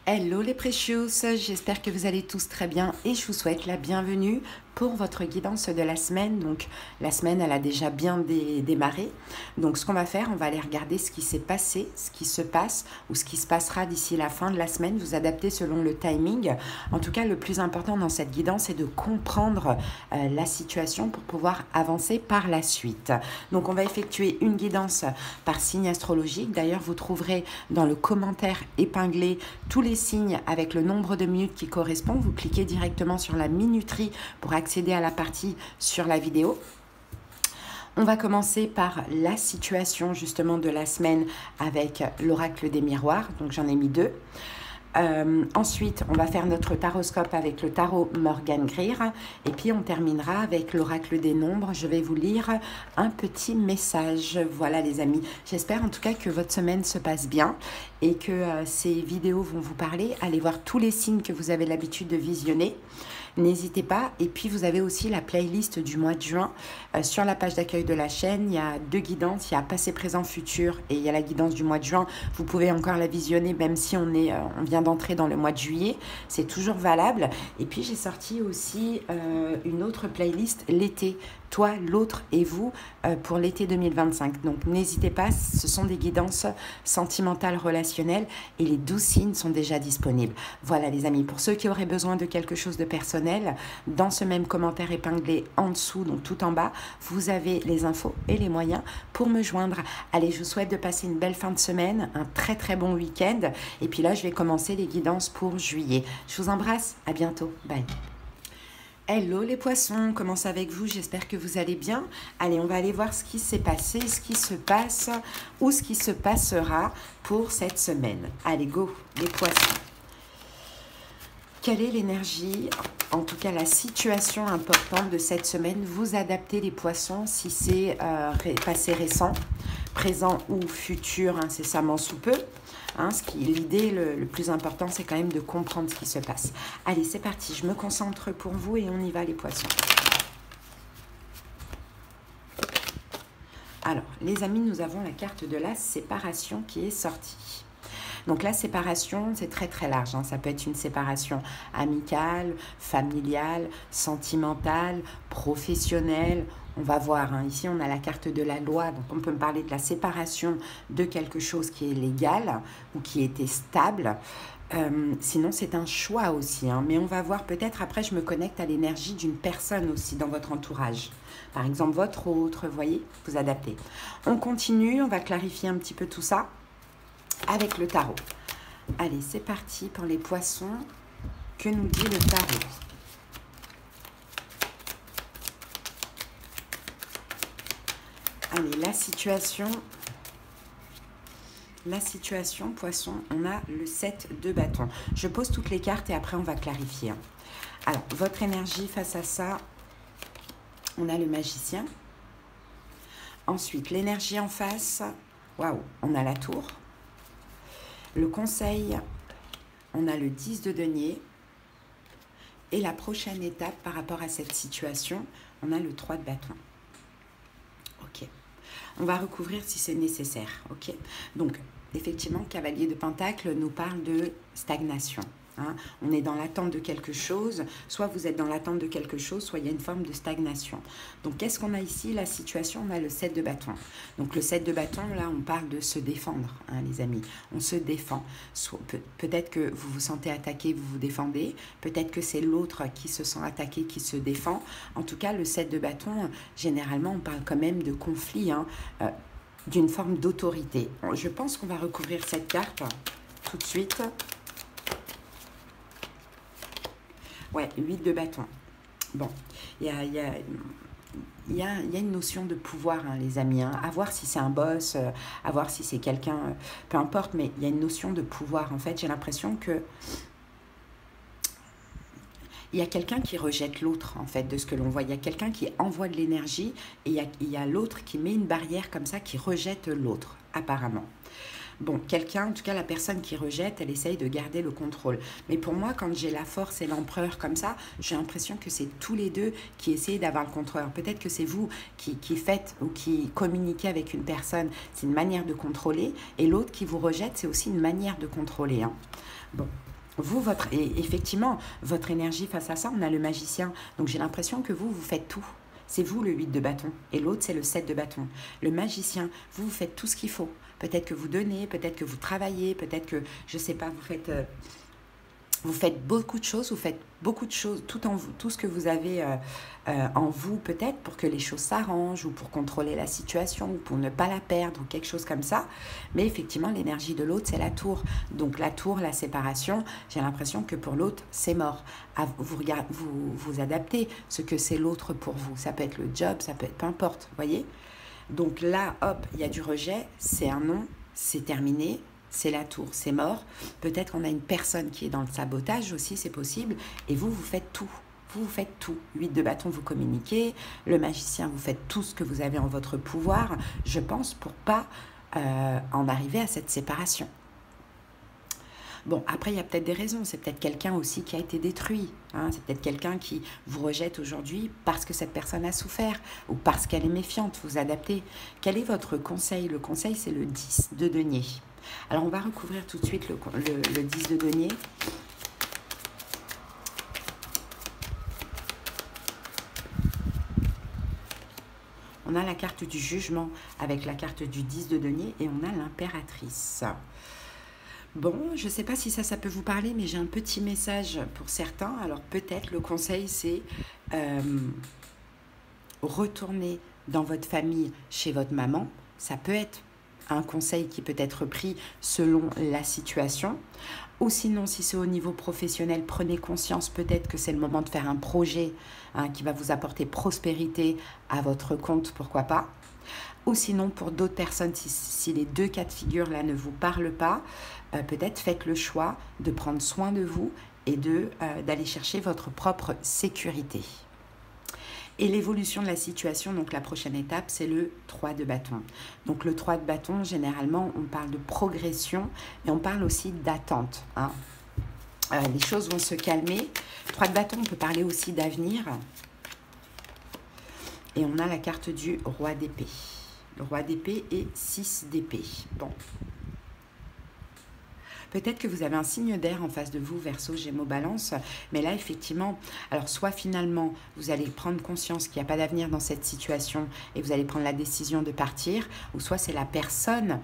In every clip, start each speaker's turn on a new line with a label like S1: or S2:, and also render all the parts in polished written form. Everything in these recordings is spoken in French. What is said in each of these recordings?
S1: Hello les Precious, j'espère que vous allez tous très bien et je vous souhaite la bienvenue pour votre guidance de la semaine. Donc la semaine elle a déjà bien démarré, donc ce qu'on va faire, on va aller regarder ce qui s'est passé, ce qui se passe ou ce qui se passera d'ici la fin de la semaine, vous adaptez selon le timing. En tout cas le plus important dans cette guidance c'est de comprendre la situation pour pouvoir avancer par la suite. Donc on va effectuer une guidance par signe astrologique, d'ailleurs vous trouverez dans le commentaire épinglé tous les signes avec le nombre de minutes qui correspond. Vous cliquez directement sur la minuterie pour accéder à la partie sur la vidéo. On va commencer par la situation justement de la semaine avec l'oracle des miroirs. Donc j'en ai mis deux. Ensuite, on va faire notre taroscope avec le tarot Morgan Greer et puis on terminera avec l'oracle des nombres. Je vais vous lire un petit message. Voilà les amis, j'espère en tout cas que votre semaine se passe bien et que ces vidéos vont vous parler. Allez voir tous les signes que vous avez l'habitude de visionner. N'hésitez pas. Et puis, vous avez aussi la playlist du mois de juin. Sur la page d'accueil de la chaîne, il y a deux guidances. Il y a passé, présent, futur et il y a la guidance du mois de juin. Vous pouvez encore la visionner même si on vient d'entrer dans le mois de juillet. C'est toujours valable. Et puis, j'ai sorti aussi une autre playlist, l'été. Toi, l'autre et vous pour l'été 2025. Donc, n'hésitez pas, ce sont des guidances sentimentales, relationnelles et les 12 signes sont déjà disponibles. Voilà les amis, pour ceux qui auraient besoin de quelque chose de personnel, dans ce même commentaire épinglé en dessous, donc tout en bas, vous avez les infos et les moyens pour me joindre. Allez, je vous souhaite de passer une belle fin de semaine, un très très bon week-end. Et puis là, je vais commencer les guidances pour juillet. Je vous embrasse, à bientôt, bye. Hello les poissons, comment ça avec vous? J'espère que vous allez bien. Allez, on va aller voir ce qui s'est passé, ce qui se passe ou ce qui se passera pour cette semaine. Allez, go les poissons. Quelle est l'énergie, en tout cas la situation importante de cette semaine? Vous adaptez les poissons si c'est passé récent, présent ou futur, incessamment sous peu. L'idée, le plus important, c'est quand même de comprendre ce qui se passe. Allez, c'est parti, je me concentre pour vous et on y va les poissons. Alors, les amis, nous avons la carte de la séparation qui est sortie. Donc la séparation, c'est très très large. Ça peut être une séparation amicale, familiale, sentimentale, professionnelle. On va voir, ici on a la carte de la loi, donc on peut me parler de la séparation de quelque chose qui est légal ou qui était stable. Sinon c'est un choix aussi, mais on va voir peut-être après je me connecte à l'énergie d'une personne aussi dans votre entourage. Par exemple votre autre, vous voyez, vous adaptez. On continue, on va clarifier un petit peu tout ça avec le tarot. Allez, c'est parti pour les poissons. Que nous dit le tarot? Allez, la situation, poisson, on a le 7 de bâton. Je pose toutes les cartes et après on va clarifier. Alors, votre énergie face à ça, on a le magicien. Ensuite, l'énergie en face, waouh, on a la tour. Le conseil, on a le 10 de denier. Et la prochaine étape par rapport à cette situation, on a le 3 de bâton. Ok. On va recouvrir si c'est nécessaire. Ok. Donc, effectivement, cavalier de pentacle nous parle de stagnation. On est dans l'attente de quelque chose, soit vous êtes dans l'attente de quelque chose, soit il y a une forme de stagnation. Donc, qu'est-ce qu'on a ici? La situation, on a le 7 de bâton. Donc, le 7 de bâton, là, on parle de se défendre, les amis. On se défend. Peut-être que vous vous sentez attaqué, vous vous défendez. Peut-être que c'est l'autre qui se sent attaqué, qui se défend. En tout cas, le 7 de bâton, généralement, on parle quand même de conflit, d'une forme d'autorité. Je pense qu'on va recouvrir cette carte tout de suite. Ouais, 8 de bâton. Bon, il y a une notion de pouvoir, les amis. À voir si c'est un boss, à voir si c'est quelqu'un, peu importe, mais il y a une notion de pouvoir. En fait, j'ai l'impression que il y a quelqu'un qui rejette l'autre, en fait, de ce que l'on voit. Il y a quelqu'un qui envoie de l'énergie et il y a l'autre qui met une barrière comme ça, qui rejette l'autre, apparemment. Bon, quelqu'un, en tout cas la personne qui rejette, elle essaye de garder le contrôle. Mais pour moi, quand j'ai la force et l'empereur comme ça, j'ai l'impression que c'est tous les deux qui essayent d'avoir le contrôle. Peut-être que c'est vous qui faites ou qui communiquez avec une personne, c'est une manière de contrôler. Et l'autre qui vous rejette, c'est aussi une manière de contrôler. Bon, Et effectivement, votre énergie face à ça, on a le magicien. Donc j'ai l'impression que vous faites tout. C'est vous le 8 de bâton et l'autre c'est le 7 de bâton. Le magicien, vous faites tout ce qu'il faut. Peut-être que vous donnez, peut-être que vous travaillez, peut-être que, je ne sais pas, vous faites beaucoup de choses, tout en vous, tout ce que vous avez en vous peut-être pour que les choses s'arrangent ou pour contrôler la situation ou pour ne pas la perdre ou quelque chose comme ça. Mais effectivement, l'énergie de l'autre, c'est la tour. Donc la tour, la séparation, j'ai l'impression que pour l'autre, c'est mort. Vous adaptez ce que c'est l'autre pour vous. Ça peut être le job, ça peut être peu importe, voyez. Donc là, hop, il y a du rejet, c'est un non, c'est terminé. C'est la tour, c'est mort. Peut-être qu'on a une personne qui est dans le sabotage aussi, c'est possible. Et vous faites tout. Vous faites tout. 8 de bâton, vous communiquez. Le magicien, vous faites tout ce que vous avez en votre pouvoir, je pense, pour pas en arriver à cette séparation. Bon, après, il y a peut-être des raisons. C'est peut-être quelqu'un aussi qui a été détruit. Hein. C'est peut-être quelqu'un qui vous rejette aujourd'hui parce que cette personne a souffert ou parce qu'elle est méfiante. Vous adaptez. Quel est votre conseil? Le conseil, c'est le 10 de denier. Alors, on va recouvrir tout de suite le 10 de denier. On a la carte du jugement avec la carte du 10 de denier et on a l'impératrice. Bon, je ne sais pas si ça peut vous parler, mais j'ai un petit message pour certains. Alors, peut-être le conseil, c'est retourner dans votre famille chez votre maman. Ça peut être un conseil qui peut être pris selon la situation. Ou sinon, si c'est au niveau professionnel, prenez conscience peut-être que c'est le moment de faire un projet qui va vous apporter prospérité à votre compte, pourquoi pas. Ou sinon, pour d'autres personnes, si les deux cas de figure là ne vous parlent pas, peut-être faites le choix de prendre soin de vous et d'aller chercher votre propre sécurité. Et l'évolution de la situation, donc la prochaine étape, c'est le 3 de bâton. Donc le 3 de bâton, généralement, on parle de progression et on parle aussi d'attente. Hein. Les choses vont se calmer. 3 de bâton, on peut parler aussi d'avenir. Et on a la carte du roi d'épée. Le roi d'épée et 6 d'épée. Bon. Peut-être que vous avez un signe d'air en face de vous, Verseau, Gémeaux, Balance. Mais là, effectivement, alors soit finalement, vous allez prendre conscience qu'il n'y a pas d'avenir dans cette situation et vous allez prendre la décision de partir, ou soit c'est la personne,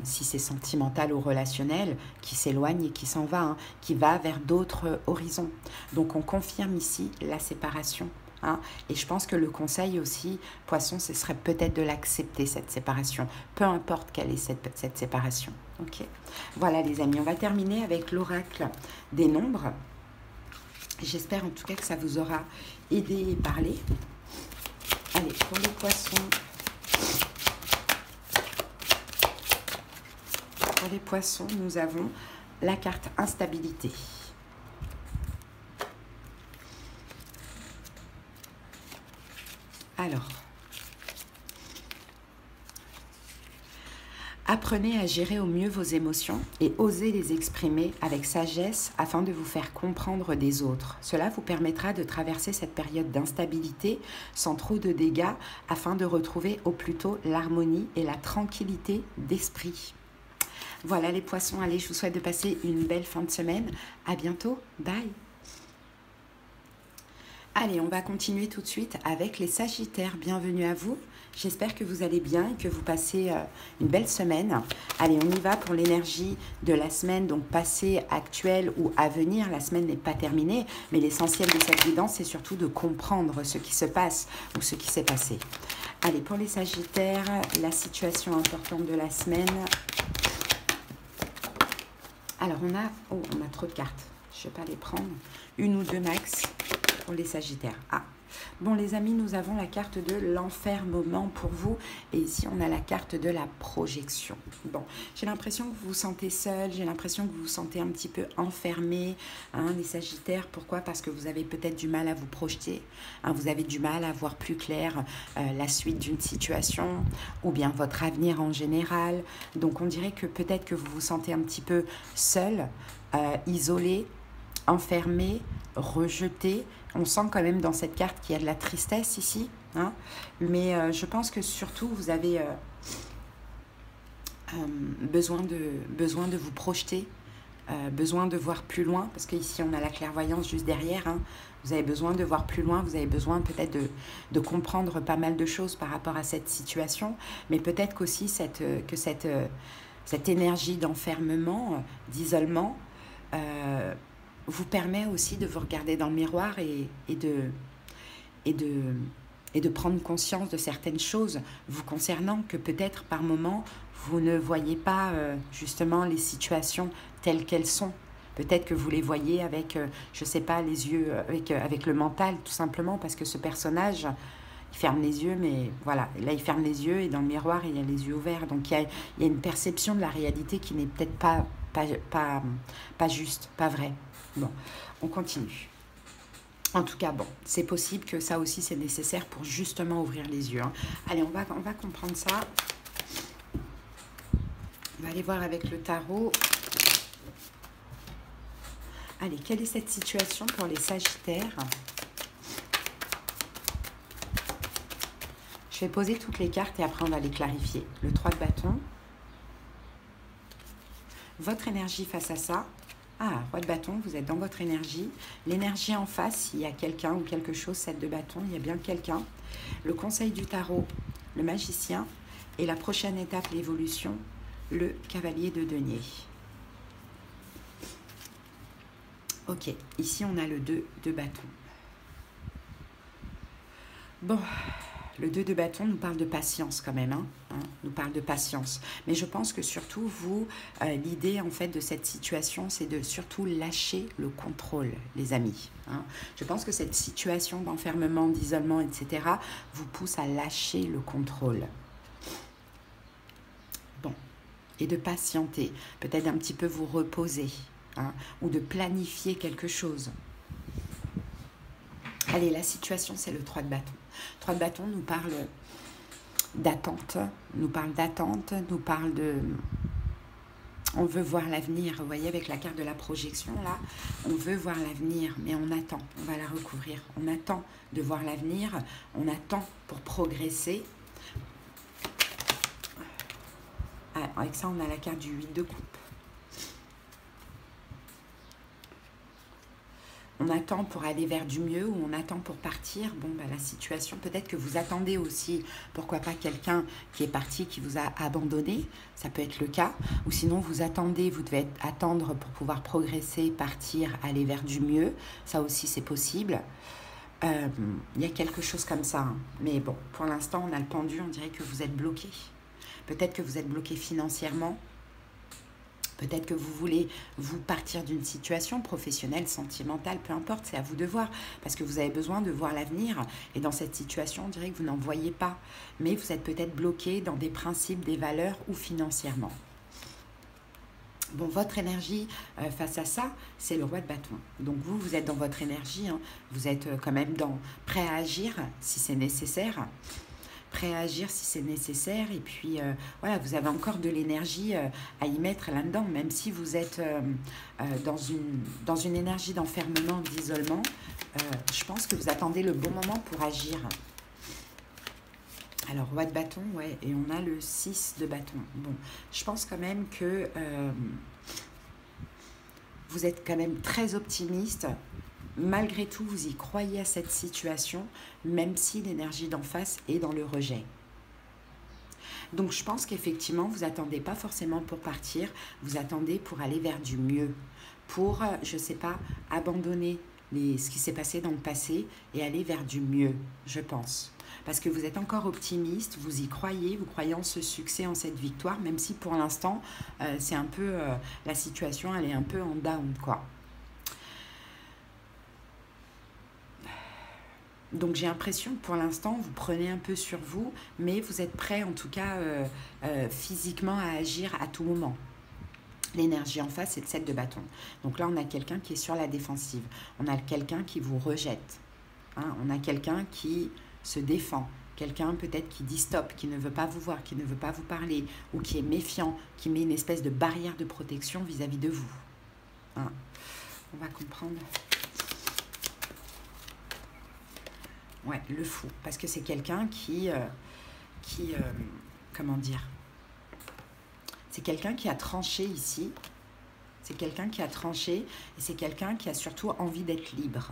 S1: si c'est sentimental ou relationnel, qui s'éloigne et qui s'en va, hein, qui va vers d'autres horizons. Donc, on confirme ici la séparation. Hein, et je pense que le conseil aussi, Poisson, ce serait peut-être de l'accepter, cette séparation, peu importe quelle est cette séparation. Okay. Voilà les amis, on va terminer avec l'oracle des nombres. J'espère en tout cas que ça vous aura aidé et parlé. Allez, pour les poissons. Pour les poissons, nous avons la carte instabilité. Alors, apprenez à gérer au mieux vos émotions et osez les exprimer avec sagesse afin de vous faire comprendre des autres. Cela vous permettra de traverser cette période d'instabilité sans trop de dégâts afin de retrouver au plus tôt l'harmonie et la tranquillité d'esprit. Voilà les poissons, allez, je vous souhaite de passer une belle fin de semaine. À bientôt, bye. Allez, on va continuer tout de suite avec les Sagittaires. Bienvenue à vous. J'espère que vous allez bien et que vous passez une belle semaine. Allez, on y va pour l'énergie de la semaine, donc passée, actuelle ou à venir. La semaine n'est pas terminée, mais l'essentiel de cette guidance, c'est surtout de comprendre ce qui se passe ou ce qui s'est passé. Allez, pour les Sagittaires, la situation importante de la semaine. Alors, on a trop de cartes. Je ne vais pas les prendre. Une ou deux max. Pour les Sagittaires. Ah, bon les amis, nous avons la carte de l'enfermement pour vous et ici on a la carte de la projection. Bon, j'ai l'impression que vous vous sentez seul, j'ai l'impression que vous vous sentez un petit peu enfermé, hein, les Sagittaires. Pourquoi? Parce que vous avez peut-être du mal à vous projeter, hein, vous avez du mal à voir plus clair la suite d'une situation ou bien votre avenir en général. Donc on dirait que peut-être que vous vous sentez un petit peu seul, isolé, enfermé, rejeté. On sent quand même dans cette carte qu'il y a de la tristesse ici, hein, mais je pense que surtout vous avez besoin de vous projeter besoin de voir plus loin, parce qu'ici on a la clairvoyance juste derrière, hein. Vous avez besoin de voir plus loin, vous avez besoin peut-être de comprendre pas mal de choses par rapport à cette situation, mais peut-être qu'aussi cette énergie d'enfermement, d'isolement, vous permet aussi de vous regarder dans le miroir et de prendre conscience de certaines choses vous concernant, que peut-être par moment vous ne voyez pas justement les situations telles qu'elles sont. Peut-être que vous les voyez avec, je ne sais pas, les yeux, avec le mental, tout simplement, parce que ce personnage, il ferme les yeux, mais voilà, là il ferme les yeux et dans le miroir il a les yeux ouverts. Donc il y a une perception de la réalité qui n'est peut-être pas juste, pas vraie. Bon, on continue. En tout cas, bon, c'est possible que ça aussi c'est nécessaire pour justement ouvrir les yeux, hein. Allez, on va comprendre ça. On va aller voir avec le tarot. Allez, quelle est cette situation pour les Sagittaires? Je vais poser toutes les cartes et après on va les clarifier. Le 3 de bâton. Votre énergie face à ça. Ah, roi de bâton, vous êtes dans votre énergie. L'énergie en face, il y a quelqu'un ou quelque chose, 7 de bâton, il y a bien quelqu'un. Le conseil du tarot, le magicien. Et la prochaine étape, l'évolution, le cavalier de denier. Ok, ici on a le 2 de bâton. Bon, le 2 de bâton nous parle de patience quand même, nous parle de patience. Mais je pense que surtout vous, l'idée en fait de cette situation, c'est de surtout lâcher le contrôle, les amis. Je pense que cette situation d'enfermement, d'isolement, etc., vous pousse à lâcher le contrôle. Bon, et de patienter, peut-être un petit peu vous reposer, ou de planifier quelque chose. Allez, la situation, c'est le 3 de bâton. 3 de bâton nous parle d'attente, nous parle de... On veut voir l'avenir, vous voyez, avec la carte de la projection, là, on veut voir l'avenir, mais on attend, on va la recouvrir. On attend de voir l'avenir, on attend pour progresser. Ah, avec ça, on a la carte du 8 de coupe. On attend pour aller vers du mieux ou on attend pour partir. Bon, bah, la situation, peut-être que vous attendez aussi, pourquoi pas quelqu'un qui est parti, qui vous a abandonné, ça peut être le cas. Ou sinon, vous attendez, vous devez attendre pour pouvoir progresser, partir, aller vers du mieux. Ça aussi, c'est possible. Il y a quelque chose comme ça. Mais bon, pour l'instant, on a le pendu, on dirait que vous êtes bloqué. Peut-être que vous êtes bloqué financièrement. Peut-être que vous voulez vous partir d'une situation professionnelle, sentimentale, peu importe, c'est à vous de voir. Parce que vous avez besoin de voir l'avenir. Et dans cette situation, on dirait que vous n'en voyez pas. Mais vous êtes peut-être bloqué dans des principes, des valeurs ou financièrement. Bon, votre énergie face à ça, c'est le roi de bâton. Donc vous êtes dans votre énergie. Vous êtes quand même prêt à agir si c'est nécessaire. Prêt à agir si c'est nécessaire, et puis voilà, vous avez encore de l'énergie à y mettre là-dedans, même si vous êtes dans une énergie d'enfermement, d'isolement, je pense que vous attendez le bon moment pour agir. Alors, roi de bâton, ouais, et on a le 6 de bâton. Bon, je pense quand même que vous êtes quand même très optimiste. Malgré tout, vous y croyez à cette situation, même si l'énergie d'en face est dans le rejet. Donc, je pense qu'effectivement, vous n'attendez pas forcément pour partir, vous attendez pour aller vers du mieux, pour, je ne sais pas, abandonner ce qui s'est passé dans le passé et aller vers du mieux, je pense. Parce que vous êtes encore optimiste, vous y croyez, vous croyez en ce succès, en cette victoire, même si pour l'instant, c'est un peu, la situation, elle est un peu en down, quoi. Donc j'ai l'impression que pour l'instant, vous prenez un peu sur vous, mais vous êtes prêt en tout cas physiquement à agir à tout moment. L'énergie en face, c'est le 7 de bâton. Donc là, on a quelqu'un qui est sur la défensive. On a quelqu'un qui vous rejette. On a quelqu'un qui se défend. Quelqu'un peut-être qui dit stop, qui ne veut pas vous voir, qui ne veut pas vous parler, ou qui est méfiant, qui met une espèce de barrière de protection vis-à-vis de vous. On va comprendre... Ouais, le fou, parce que c'est quelqu'un comment dire, c'est quelqu'un qui a tranché ici, C'est quelqu'un qui a tranché et c'est quelqu'un qui a surtout envie d'être libre.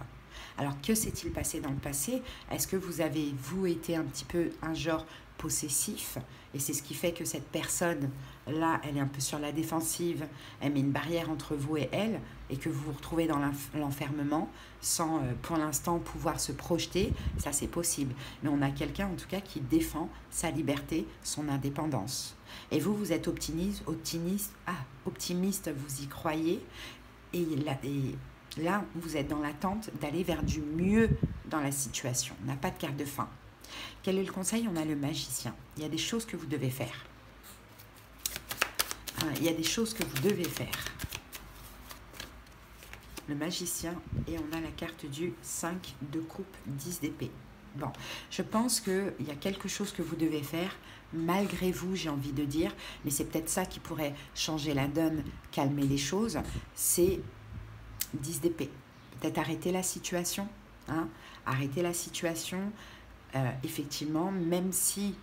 S1: Alors, que s'est-il passé dans le passé? Est-ce que vous avez, vous, été un petit peu un genre possessif? Et c'est ce qui fait que cette personne-là, elle est un peu sur la défensive, elle met une barrière entre vous et elle, et que vous vous retrouvez dans l'enfermement sans, pour l'instant, pouvoir se projeter. Ça, c'est possible. Mais on a quelqu'un, en tout cas, qui défend sa liberté, son indépendance. Et vous, vous êtes optimiste, vous y croyez, et là, vous êtes dans l'attente d'aller vers du mieux dans la situation. On n'a pas de carte de fin. Quel est le conseil? On a le magicien. Il y a des choses que vous devez faire. Il y a des choses que vous devez faire. Le magicien, et on a la carte du 5 de coupe, 10 d'épée. Bon, je pense qu'il y a quelque chose que vous devez faire, malgré vous, j'ai envie de dire, mais c'est peut-être ça qui pourrait changer la donne, calmer les choses, c'est 10 d'épée. Peut-être arrêter la situation, arrêter la situation, effectivement, même si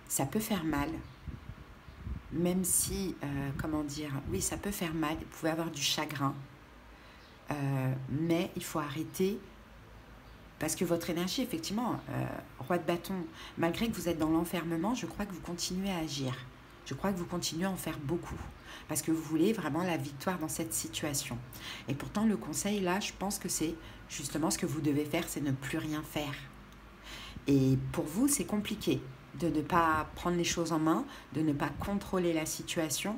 S1: ça peut faire mal, même si, comment dire, oui, ça peut faire mal, vous pouvez avoir du chagrin, mais il faut arrêter. Parce que votre énergie, effectivement, roi de bâton, malgré que vous êtes dans l'enfermement, je crois que vous continuez à agir. Je crois que vous continuez à en faire beaucoup. Parce que vous voulez vraiment la victoire dans cette situation. Et pourtant, le conseil, là, je pense que c'est justement ce que vous devez faire, c'est ne plus rien faire. Et pour vous, c'est compliqué de ne pas prendre les choses en main, de ne pas contrôler la situation.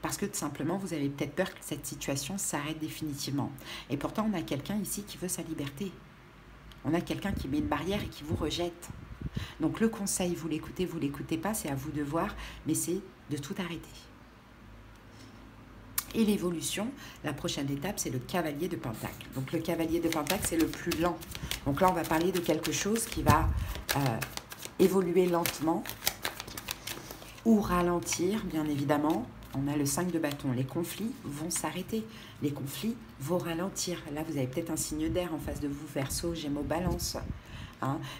S1: Parce que tout simplement, vous avez peut-être peur que cette situation s'arrête définitivement. Et pourtant, on a quelqu'un ici qui veut sa liberté. On a quelqu'un qui met une barrière et qui vous rejette. Donc le conseil, vous l'écoutez pas, c'est à vous de voir, mais c'est de tout arrêter. Et l'évolution, la prochaine étape, c'est le cavalier de Pentacle. Donc le cavalier de Pentacle, c'est le plus lent. Donc là, on va parler de quelque chose qui va évoluer lentement ou ralentir, bien évidemment. On a le 5 de bâton. Les conflits vont s'arrêter. Les conflits vont ralentir. Là, vous avez peut-être un signe d'air en face de vous, Verseau, Gémeaux, Balance.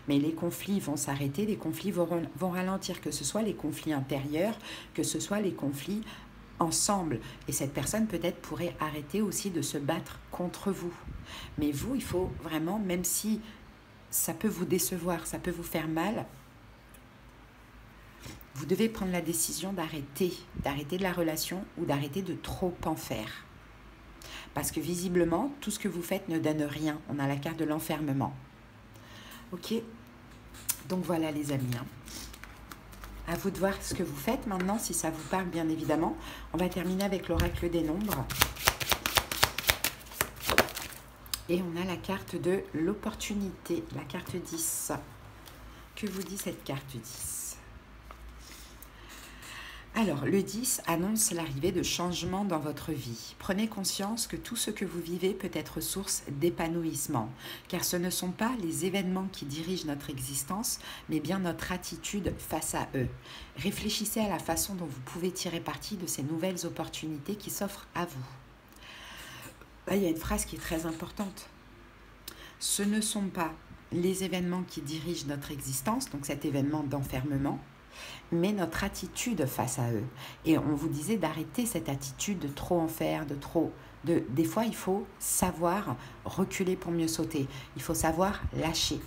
S1: Mais les conflits vont s'arrêter, les conflits vont ralentir, que ce soit les conflits intérieurs, que ce soit les conflits ensemble. Et cette personne peut-être pourrait arrêter aussi de se battre contre vous. Mais vous, il faut vraiment, même si ça peut vous décevoir, ça peut vous faire mal, vous devez prendre la décision d'arrêter de la relation ou d'arrêter de trop en faire. Parce que visiblement, tout ce que vous faites ne donne rien. On a la carte de l'enfermement. Ok, donc voilà les amis. À vous de voir ce que vous faites maintenant, si ça vous parle bien évidemment. On va terminer avec l'oracle des nombres. Et on a la carte de l'opportunité, la carte 10. Que vous dit cette carte 10? Alors, le 10 annonce l'arrivée de changements dans votre vie. Prenez conscience que tout ce que vous vivez peut être source d'épanouissement, car ce ne sont pas les événements qui dirigent notre existence, mais bien notre attitude face à eux. Réfléchissez à la façon dont vous pouvez tirer parti de ces nouvelles opportunités qui s'offrent à vous. Là, il y a une phrase qui est très importante. Ce ne sont pas les événements qui dirigent notre existence, donc cet événement d'enfermement, mais notre attitude face à eux. Et on vous disait d'arrêter cette attitude de trop en faire, des fois, il faut savoir reculer pour mieux sauter. Il faut savoir lâcher.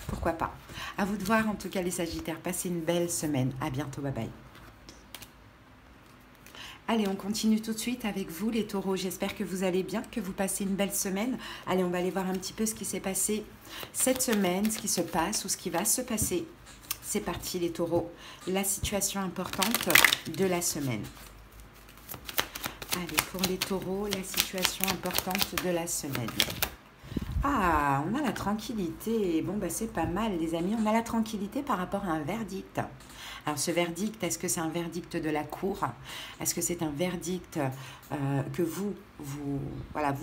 S1: Pourquoi pas. À vous de voir, en tout cas, les Sagittaires. Passez une belle semaine. À bientôt. Bye bye. Allez, on continue tout de suite avec vous, les taureaux. J'espère que vous allez bien, que vous passez une belle semaine. Allez, on va aller voir un petit peu ce qui s'est passé cette semaine, ce qui se passe ou ce qui va se passer. C'est parti les taureaux, la situation importante de la semaine. Allez, pour les taureaux, la situation importante de la semaine. Ah, on a la tranquillité. Bon, c'est pas mal les amis. On a la tranquillité par rapport à un verdict. Alors ce verdict, est-ce que c'est un verdict de la cour? Est-ce que c'est un verdict que vous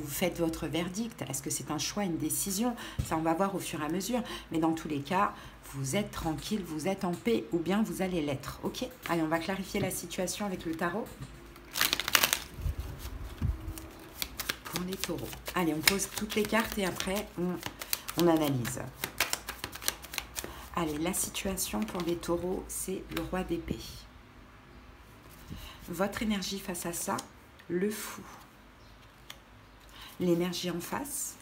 S1: faites votre verdict? Est-ce que c'est un choix, une décision? Ça, on va voir au fur et à mesure. Mais dans tous les cas, vous êtes tranquille, vous êtes en paix ou bien vous allez l'être. Ok? Allez, on va clarifier la situation avec le tarot. Pour les taureaux. Allez, on pose toutes les cartes et après, on analyse. Allez, la situation pour les taureaux, c'est le roi d'épée. Votre énergie face à ça, le fou, l'énergie en face,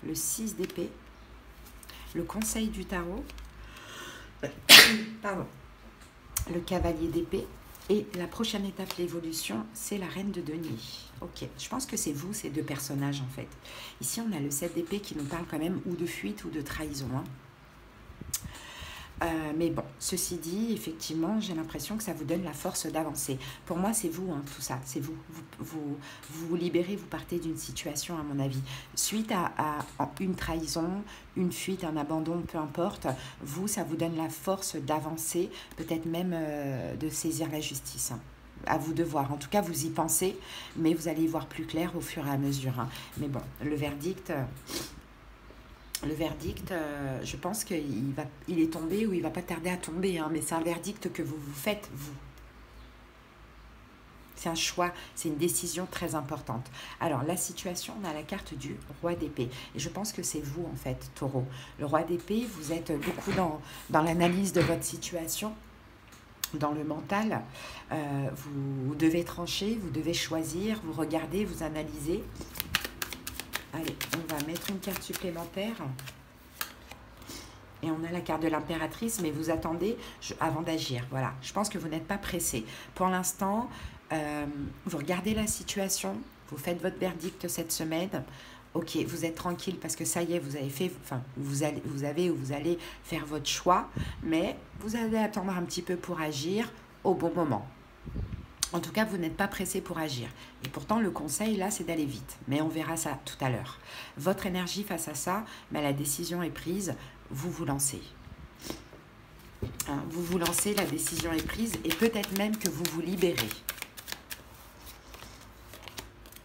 S1: le 6 d'épée, le conseil du tarot, pardon, le cavalier d'épée, et la prochaine étape, l'évolution, c'est la reine de denier. Ok, je pense que c'est vous, ces deux personnages en fait. Ici, on a le 7 d'épée qui nous parle quand même ou de fuite ou de trahison. Hein. Mais bon, ceci dit, effectivement, j'ai l'impression que ça vous donne la force d'avancer. Pour moi, c'est vous, hein, tout ça, c'est vous. Vous libérez, vous partez d'une situation, à mon avis. Suite à une trahison, une fuite, un abandon, peu importe, vous, ça vous donne la force d'avancer, peut-être même de saisir la justice. Hein. À vous de voir. En tout cas, vous y pensez, mais vous allez y voir plus clair au fur et à mesure. Hein. Mais bon, le verdict... je pense qu'il est tombé ou il ne va pas tarder à tomber, hein, mais c'est un verdict que vous vous faites, vous. C'est un choix, c'est une décision très importante. Alors, la situation, on a la carte du roi d'épée. Et je pense que c'est vous, en fait, taureau. Le roi d'épée, vous êtes beaucoup dans l'analyse de votre situation, dans le mental. Vous devez trancher, vous devez choisir, vous regardez, vous analysez. Allez, on va mettre une carte supplémentaire. Et on a la carte de l'impératrice, mais vous attendez avant d'agir. Voilà, je pense que vous n'êtes pas pressé. Pour l'instant, vous regardez la situation, vous faites votre verdict cette semaine. Ok, vous êtes tranquille parce que ça y est, vous avez fait, enfin, vous allez faire votre choix, mais vous allez attendre un petit peu pour agir au bon moment. En tout cas, vous n'êtes pas pressé pour agir. Et pourtant, le conseil, là, c'est d'aller vite. Mais on verra ça tout à l'heure. Votre énergie face à ça, mais la décision est prise, vous vous lancez. Hein, vous vous lancez, la décision est prise, et peut-être même que vous vous libérez.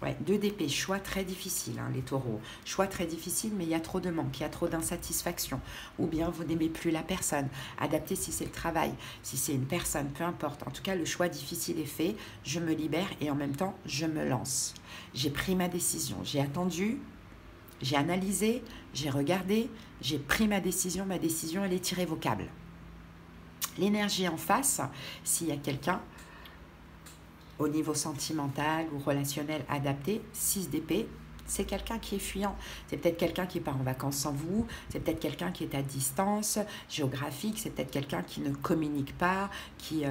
S1: Ouais, 2 d'épée, choix très difficile, hein, les taureaux. Choix très difficile, mais il y a trop de manque, il y a trop d'insatisfaction. Ou bien vous n'aimez plus la personne. Adaptez si c'est le travail, si c'est une personne, peu importe. En tout cas, le choix difficile est fait. Je me libère et en même temps, je me lance. J'ai pris ma décision. J'ai attendu, j'ai analysé, j'ai regardé, j'ai pris ma décision. Ma décision, elle est irrévocable. L'énergie en face, s'il y a quelqu'un... au niveau sentimental ou relationnel adapté, 6 d'épée, c'est quelqu'un qui est fuyant. C'est peut-être quelqu'un qui part en vacances sans vous, c'est peut-être quelqu'un qui est à distance géographique, c'est peut-être quelqu'un qui ne communique pas, qui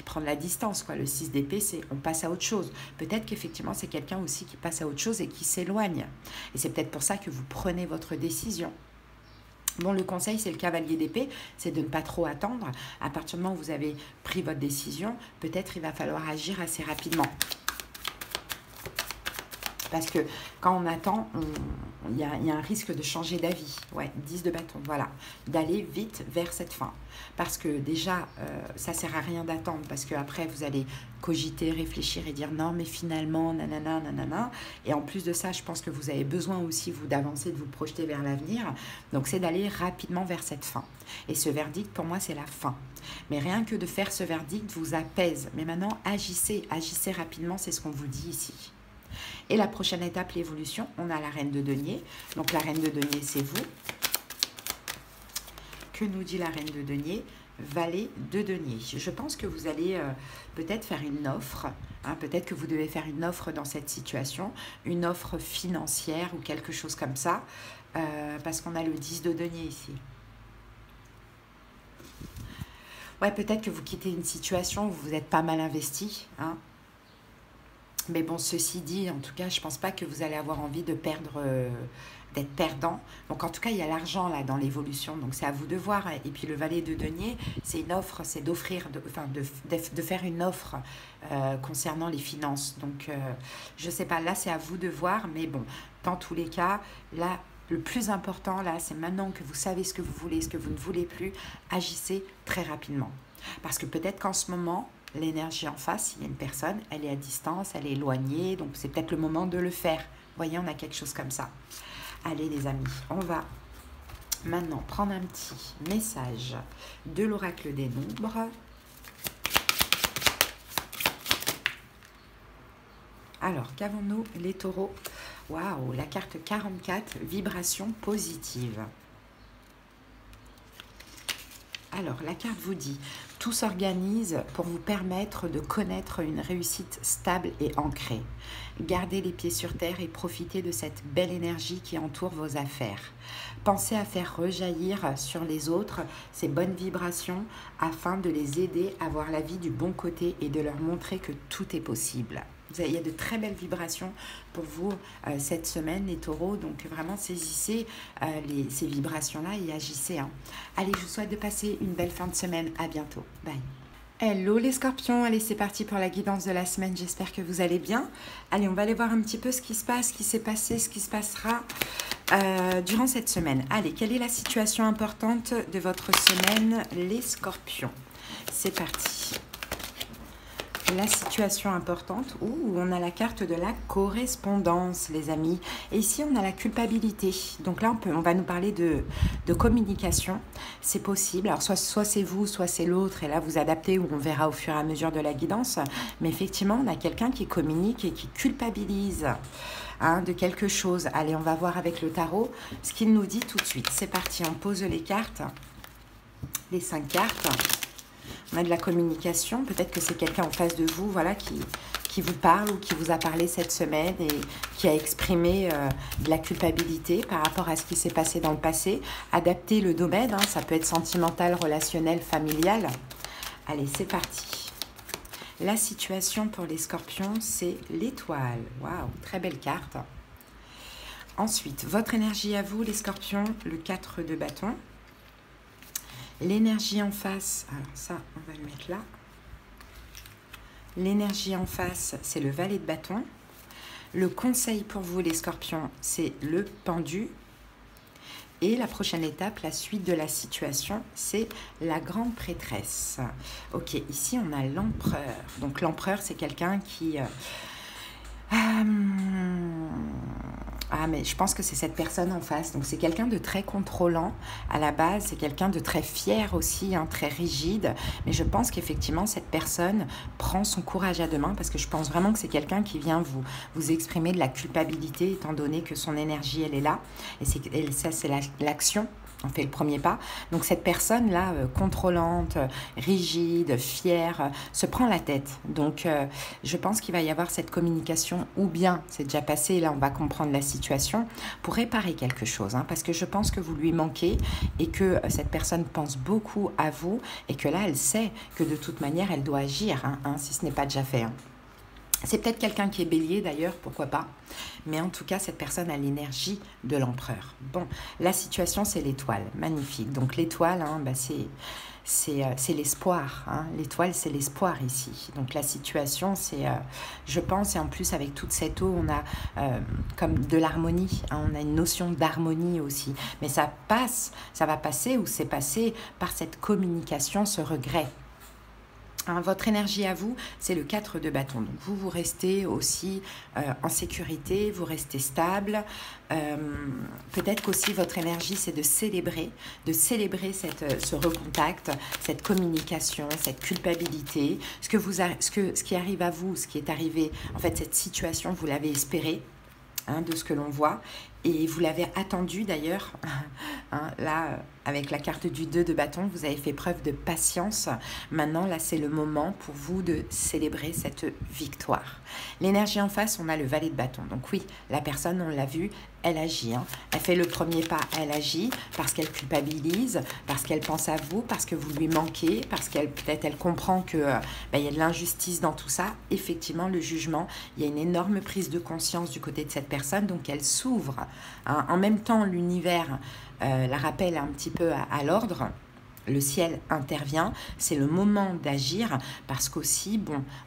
S1: prend de la distance. Quoi. Le 6 d'épée, c'est on passe à autre chose. Peut-être qu'effectivement, c'est quelqu'un aussi qui passe à autre chose et qui s'éloigne. Et c'est peut-être pour ça que vous prenez votre décision. Bon, le conseil, c'est le cavalier d'épée, c'est de ne pas trop attendre. À partir du moment où vous avez pris votre décision, peut-être il va falloir agir assez rapidement. Parce que quand on attend, il y a un risque de changer d'avis. Ouais, 10 de bâton, voilà. D'aller vite vers cette fin. Parce que déjà, ça ne sert à rien d'attendre. Parce qu'après, vous allez cogiter, réfléchir et dire non, mais finalement, nanana, nanana. Et en plus de ça, je pense que vous avez besoin aussi, vous, d'avancer, de vous projeter vers l'avenir. Donc, c'est d'aller rapidement vers cette fin. Et ce verdict, pour moi, c'est la fin. Mais rien que de faire ce verdict vous apaise. Mais maintenant, agissez rapidement, c'est ce qu'on vous dit ici. Et la prochaine étape, l'évolution, on a la reine de denier. Donc la reine de denier, c'est vous. Que nous dit la reine de denier? Valet de denier. Je pense que vous allez peut-être faire une offre. Hein, peut-être que vous devez faire une offre dans cette situation. Une offre financière ou quelque chose comme ça. Parce qu'on a le 10 de denier ici. Ouais, peut-être que vous quittez une situation où vous êtes pas mal investi. Hein. Mais bon, ceci dit, en tout cas, je ne pense pas que vous allez avoir envie de perdre, d'être perdant. Donc, en tout cas, il y a l'argent là dans l'évolution. Donc, c'est à vous de voir. Et puis, le valet de denier, c'est une offre, c'est d'offrir, de faire une offre concernant les finances. Donc, je ne sais pas, là, c'est à vous de voir. Mais bon, dans tous les cas, là, le plus important, là, c'est maintenant que vous savez ce que vous voulez, ce que vous ne voulez plus, agissez très rapidement. Parce que peut-être qu'en ce moment, l'énergie en face, il y a une personne, elle est à distance, elle est éloignée, donc c'est peut-être le moment de le faire. Vous voyez, on a quelque chose comme ça. Allez les amis, on va maintenant prendre un petit message de l'oracle des nombres. Alors, qu'avons-nous les taureaux? Waouh, la carte 44, vibration positive. Alors, la carte vous dit, tout s'organise pour vous permettre de connaître une réussite stable et ancrée. Gardez les pieds sur terre et profitez de cette belle énergie qui entoure vos affaires. Pensez à faire rejaillir sur les autres ces bonnes vibrations afin de les aider à voir la vie du bon côté et de leur montrer que tout est possible. Il y a de très belles vibrations pour vous cette semaine, les taureaux. Donc, vraiment, saisissez ces vibrations-là et agissez. Allez, je vous souhaite de passer une belle fin de semaine. À bientôt. Bye. Hello les scorpions. Allez, c'est parti pour la guidance de la semaine. J'espère que vous allez bien. Allez, on va aller voir un petit peu ce qui se passe, ce qui s'est passé, ce qui se passera durant cette semaine. Allez, quelle est la situation importante de votre semaine, les scorpions? C'est parti. La situation importante, on a la carte de la correspondance, les amis. Et ici, on a la culpabilité. Donc là, on va nous parler de communication. C'est possible. Alors, soit c'est vous, soit c'est l'autre. Et là, vous adaptez ou on verra au fur et à mesure de la guidance. Mais effectivement, on a quelqu'un qui communique et qui culpabilise de quelque chose. Allez, on va voir avec le tarot ce qu'il nous dit tout de suite. C'est parti, on pose les cartes. Les 5 cartes. On a de la communication, peut-être que c'est quelqu'un en face de vous, voilà, qui vous parle ou qui vous a parlé cette semaine et qui a exprimé de la culpabilité par rapport à ce qui s'est passé dans le passé. Adaptez le domaine, ça peut être sentimental, relationnel, familial. Allez, c'est parti. La situation pour les scorpions, c'est l'étoile. Waouh, très belle carte. Ensuite, votre énergie à vous, les scorpions, le 4 de bâton. L'énergie en face, alors ça, on va le mettre là. L'énergie en face, c'est le valet de bâton. Le conseil pour vous, les scorpions, c'est le pendu. Et la prochaine étape, la suite de la situation, c'est la grande prêtresse. Ok, ici, on a l'empereur. Donc, l'empereur, c'est quelqu'un qui... mais je pense que c'est cette personne en face. Donc, c'est quelqu'un de très contrôlant à la base. C'est quelqu'un de très fier aussi, très rigide. Mais je pense qu'effectivement, cette personne prend son courage à deux mains parce que je pense vraiment que c'est quelqu'un qui vient vous exprimer de la culpabilité étant donné que son énergie, elle est là. Et ça, c'est l'action. On fait le premier pas. Donc cette personne-là, contrôlante, rigide, fière, se prend la tête. Donc je pense qu'il va y avoir cette communication, ou bien c'est déjà passé, là on va comprendre la situation, pour réparer quelque chose. Parce que je pense que vous lui manquez et que cette personne pense beaucoup à vous et que là elle sait que de toute manière elle doit agir, si ce n'est pas déjà fait. C'est peut-être quelqu'un qui est bélier d'ailleurs, pourquoi pas. Mais en tout cas, cette personne a l'énergie de l'empereur. Bon, la situation, c'est l'étoile. Magnifique. Donc l'étoile, c'est l'espoir. L'étoile, c'est l'espoir ici. Donc la situation, c'est, je pense, et en plus avec toute cette eau, on a comme de l'harmonie. On a une notion d'harmonie aussi. Mais ça va passer ou c'est passé par cette communication, ce regret. Votre énergie à vous, c'est le 4 de bâton. Donc vous restez aussi en sécurité, vous restez stable. Peut-être qu'aussi votre énergie, c'est de célébrer ce recontact, cette communication, cette culpabilité. Ce qui arrive à vous, ce qui est arrivé, en fait, cette situation, vous l'avez espéré. De ce que l'on voit, et vous l'avez attendu d'ailleurs, là avec la carte du 2 de bâton, vous avez fait preuve de patience. Maintenant là c'est le moment pour vous de célébrer cette victoire. L'énergie en face, on a le valet de bâton, donc oui, la personne, on l'a vu, elle agit, elle fait le premier pas, elle agit parce qu'elle culpabilise, parce qu'elle pense à vous, parce que vous lui manquez, parce qu'elle peut-être elle comprend que il y a de l'injustice dans tout ça. Effectivement, le jugement, il y a une énorme prise de conscience du côté de cette personne, donc elle s'ouvre. En même temps, l'univers la rappelle un petit peu à l'ordre. Le ciel intervient, c'est le moment d'agir parce qu'aussi,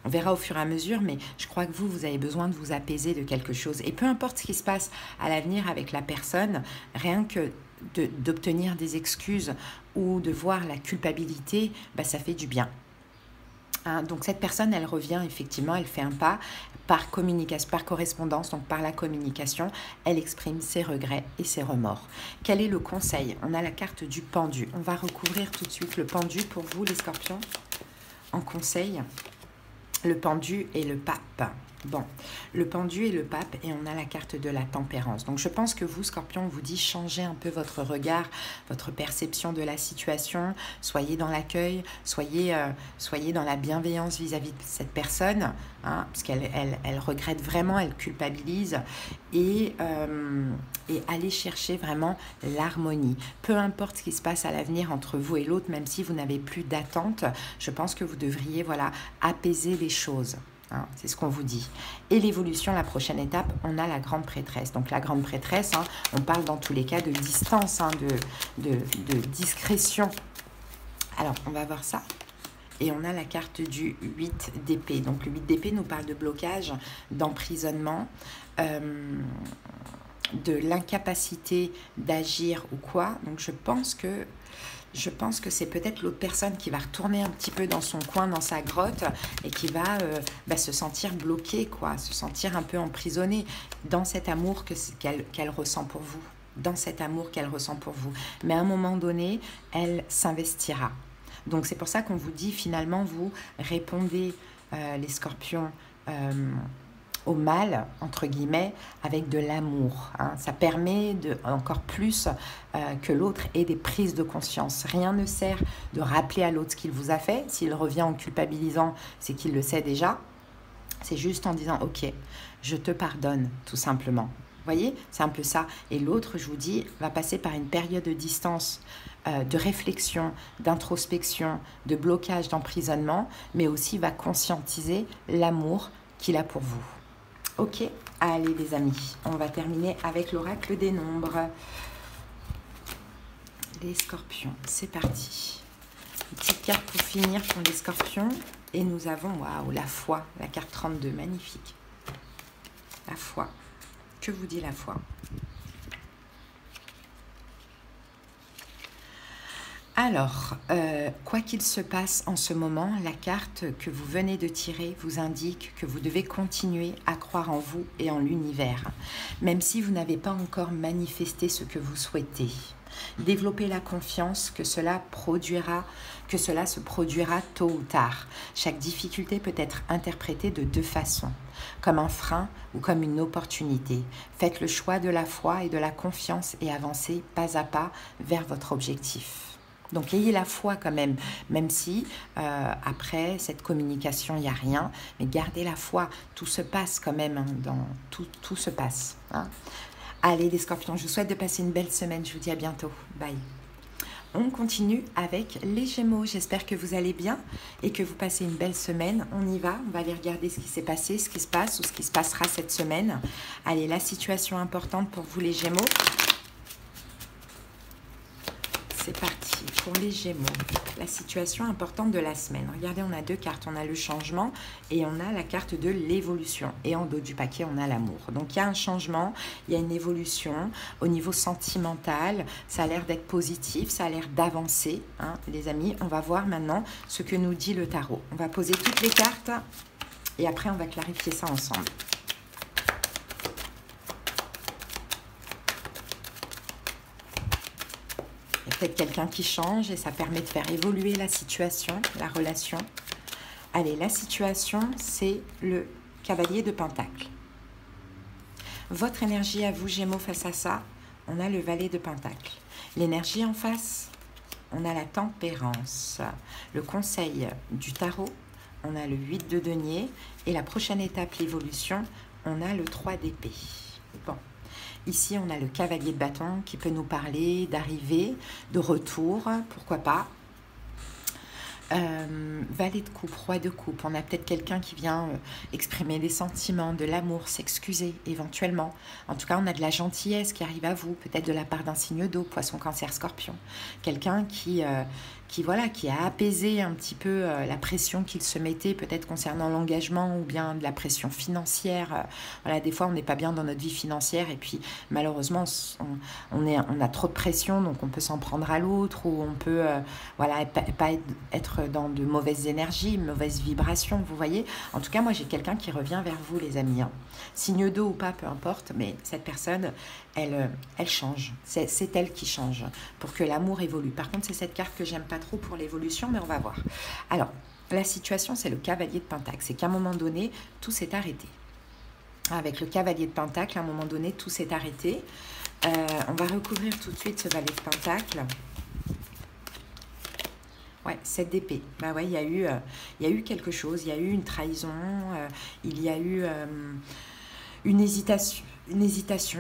S1: on verra au fur et à mesure, mais je crois que vous avez besoin de vous apaiser de quelque chose. Et peu importe ce qui se passe à l'avenir avec la personne, rien que d'obtenir des excuses ou de voir la culpabilité, ça fait du bien. Donc cette personne, elle revient effectivement, elle fait un pas par communication, par correspondance, donc par la communication, elle exprime ses regrets et ses remords. Quel est le conseil? On a la carte du pendu. On va recouvrir tout de suite le pendu pour vous, les scorpions, en conseil. Le pendu et le pape. Bon, le pendu et le pape, et on a la carte de la tempérance. Donc je pense que vous, Scorpion, on vous dit changez un peu votre regard, votre perception de la situation, soyez dans l'accueil, soyez dans la bienveillance vis-à-vis de cette personne, hein, parce qu'elle regrette vraiment, elle culpabilise, et allez chercher vraiment l'harmonie. Peu importe ce qui se passe à l'avenir entre vous et l'autre, même si vous n'avez plus d'attente, je pense que vous devriez apaiser les choses. Hein, c'est ce qu'on vous dit. Et l'évolution, la prochaine étape, on a la grande prêtresse. Donc la grande prêtresse, hein, on parle dans tous les cas de distance, hein, de discrétion. Alors, on va voir ça. Et on a la carte du 8 d'épée. Donc le 8 d'épée nous parle de blocage, d'emprisonnement, de l'incapacité d'agir ou quoi. Donc je pense que c'est peut-être l'autre personne qui va retourner un petit peu dans son coin, dans sa grotte, et qui va se sentir bloquée, quoi, se sentir un peu emprisonnée dans cet amour qu'elle ressent pour vous. Dans cet amour qu'elle ressent pour vous. Mais à un moment donné, elle s'investira. Donc c'est pour ça qu'on vous dit finalement, vous répondez, les scorpions, au mal, entre guillemets, avec de l'amour. Hein. Ça permet encore plus que l'autre ait des prises de conscience. Rien ne sert de rappeler à l'autre ce qu'il vous a fait. S'il revient en culpabilisant, c'est qu'il le sait déjà. C'est juste en disant « Ok, je te pardonne », tout simplement. Vous voyez, c'est un peu ça. Et l'autre, je vous dis, va passer par une période de distance, de réflexion, d'introspection, de blocage, d'emprisonnement, mais aussi va conscientiser l'amour qu'il a pour vous. Ok, allez les amis, on va terminer avec l'oracle des nombres. Les scorpions, c'est parti. Une petite carte pour finir pour les scorpions. Et nous avons, waouh, la foi, la carte 32, magnifique. La foi. Que vous dit la foi ? Alors, quoi qu'il se passe en ce moment, la carte que vous venez de tirer vous indique que vous devez continuer à croire en vous et en l'univers, même si vous n'avez pas encore manifesté ce que vous souhaitez. Développez la confiance que cela se produira tôt ou tard. Chaque difficulté peut être interprétée de deux façons, comme un frein ou comme une opportunité. Faites le choix de la foi et de la confiance et avancez pas à pas vers votre objectif. Donc, ayez la foi quand même, même si après cette communication, il n'y a rien. Mais gardez la foi, tout se passe quand même, hein, tout se passe. Hein. Allez les scorpions, je vous souhaite de passer une belle semaine. Je vous dis à bientôt. Bye. On continue avec les Gémeaux. J'espère que vous allez bien et que vous passez une belle semaine. On y va, on va aller regarder ce qui s'est passé, ce qui se passe ou ce qui se passera cette semaine. Allez, la situation importante pour vous les Gémeaux. C'est parti pour les Gémeaux. La situation importante de la semaine. Regardez, on a deux cartes. On a le changement et on a la carte de l'évolution. Et en dos du paquet, on a l'amour. Donc, il y a un changement, il y a une évolution. Au niveau sentimental, ça a l'air d'être positif, ça a l'air d'avancer. Hein, les amis, on va voir maintenant ce que nous dit le tarot. On va poser toutes les cartes et après, on va clarifier ça ensemble. Peut-être quelqu'un qui change et ça permet de faire évoluer la situation, la relation. Allez, la situation, c'est le cavalier de Pentacle. Votre énergie à vous, Gémeaux, face à ça, on a le valet de Pentacle. L'énergie en face, on a la tempérance. Le conseil du tarot, on a le 8 de denier. Et la prochaine étape, l'évolution, on a le 3 d'épée. Bon. Ici, on a le cavalier de bâton qui peut nous parler d'arrivée, de retour, pourquoi pas. Valet de coupe, roi de coupe. On a peut-être quelqu'un qui vient exprimer des sentiments, de l'amour, s'excuser éventuellement. En tout cas, on a de la gentillesse qui arrive à vous, peut-être de la part d'un signe d'eau, poisson, cancer, scorpion. Quelqu'un qui a apaisé un petit peu la pression qu'il se mettait, peut-être concernant l'engagement ou bien de la pression financière. Voilà, des fois, on n'est pas bien dans notre vie financière et puis malheureusement, on a trop de pression, donc on peut s'en prendre à l'autre ou on peut pas être dans de mauvaises énergies, mauvaises vibrations, vous voyez. En tout cas, moi, j'ai quelqu'un qui revient vers vous, les amis. Hein. Signe d'eau ou pas, peu importe, mais cette personne, elle change. C'est elle qui change pour que l'amour évolue. Par contre, c'est cette carte que j'aime pas trop pour l'évolution, mais on va voir. Alors, la situation, c'est le cavalier de Pentacle. C'est qu'à un moment donné, tout s'est arrêté. Avec le cavalier de Pentacle, à un moment donné, tout s'est arrêté. On va recouvrir tout de suite ce valet de Pentacle. Ouais, 7 d'épée. Bah ouais, il y a eu quelque chose, il y a eu une trahison, il y a eu une hésitation,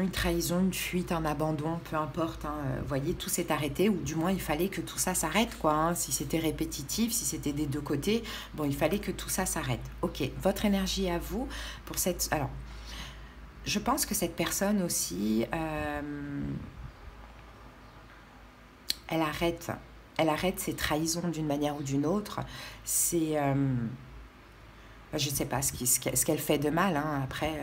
S1: une trahison, une fuite, un abandon, peu importe. Hein, vous voyez, tout s'est arrêté, ou du moins il fallait que tout ça s'arrête, quoi. Hein, si c'était répétitif, si c'était des deux côtés, bon, il fallait que tout ça s'arrête. Ok, votre énergie à vous pour cette... Alors, je pense que cette personne aussi, elle arrête ses trahisons d'une manière ou d'une autre. C'est... je ne sais pas ce qu'elle fait de mal. Hein. Après,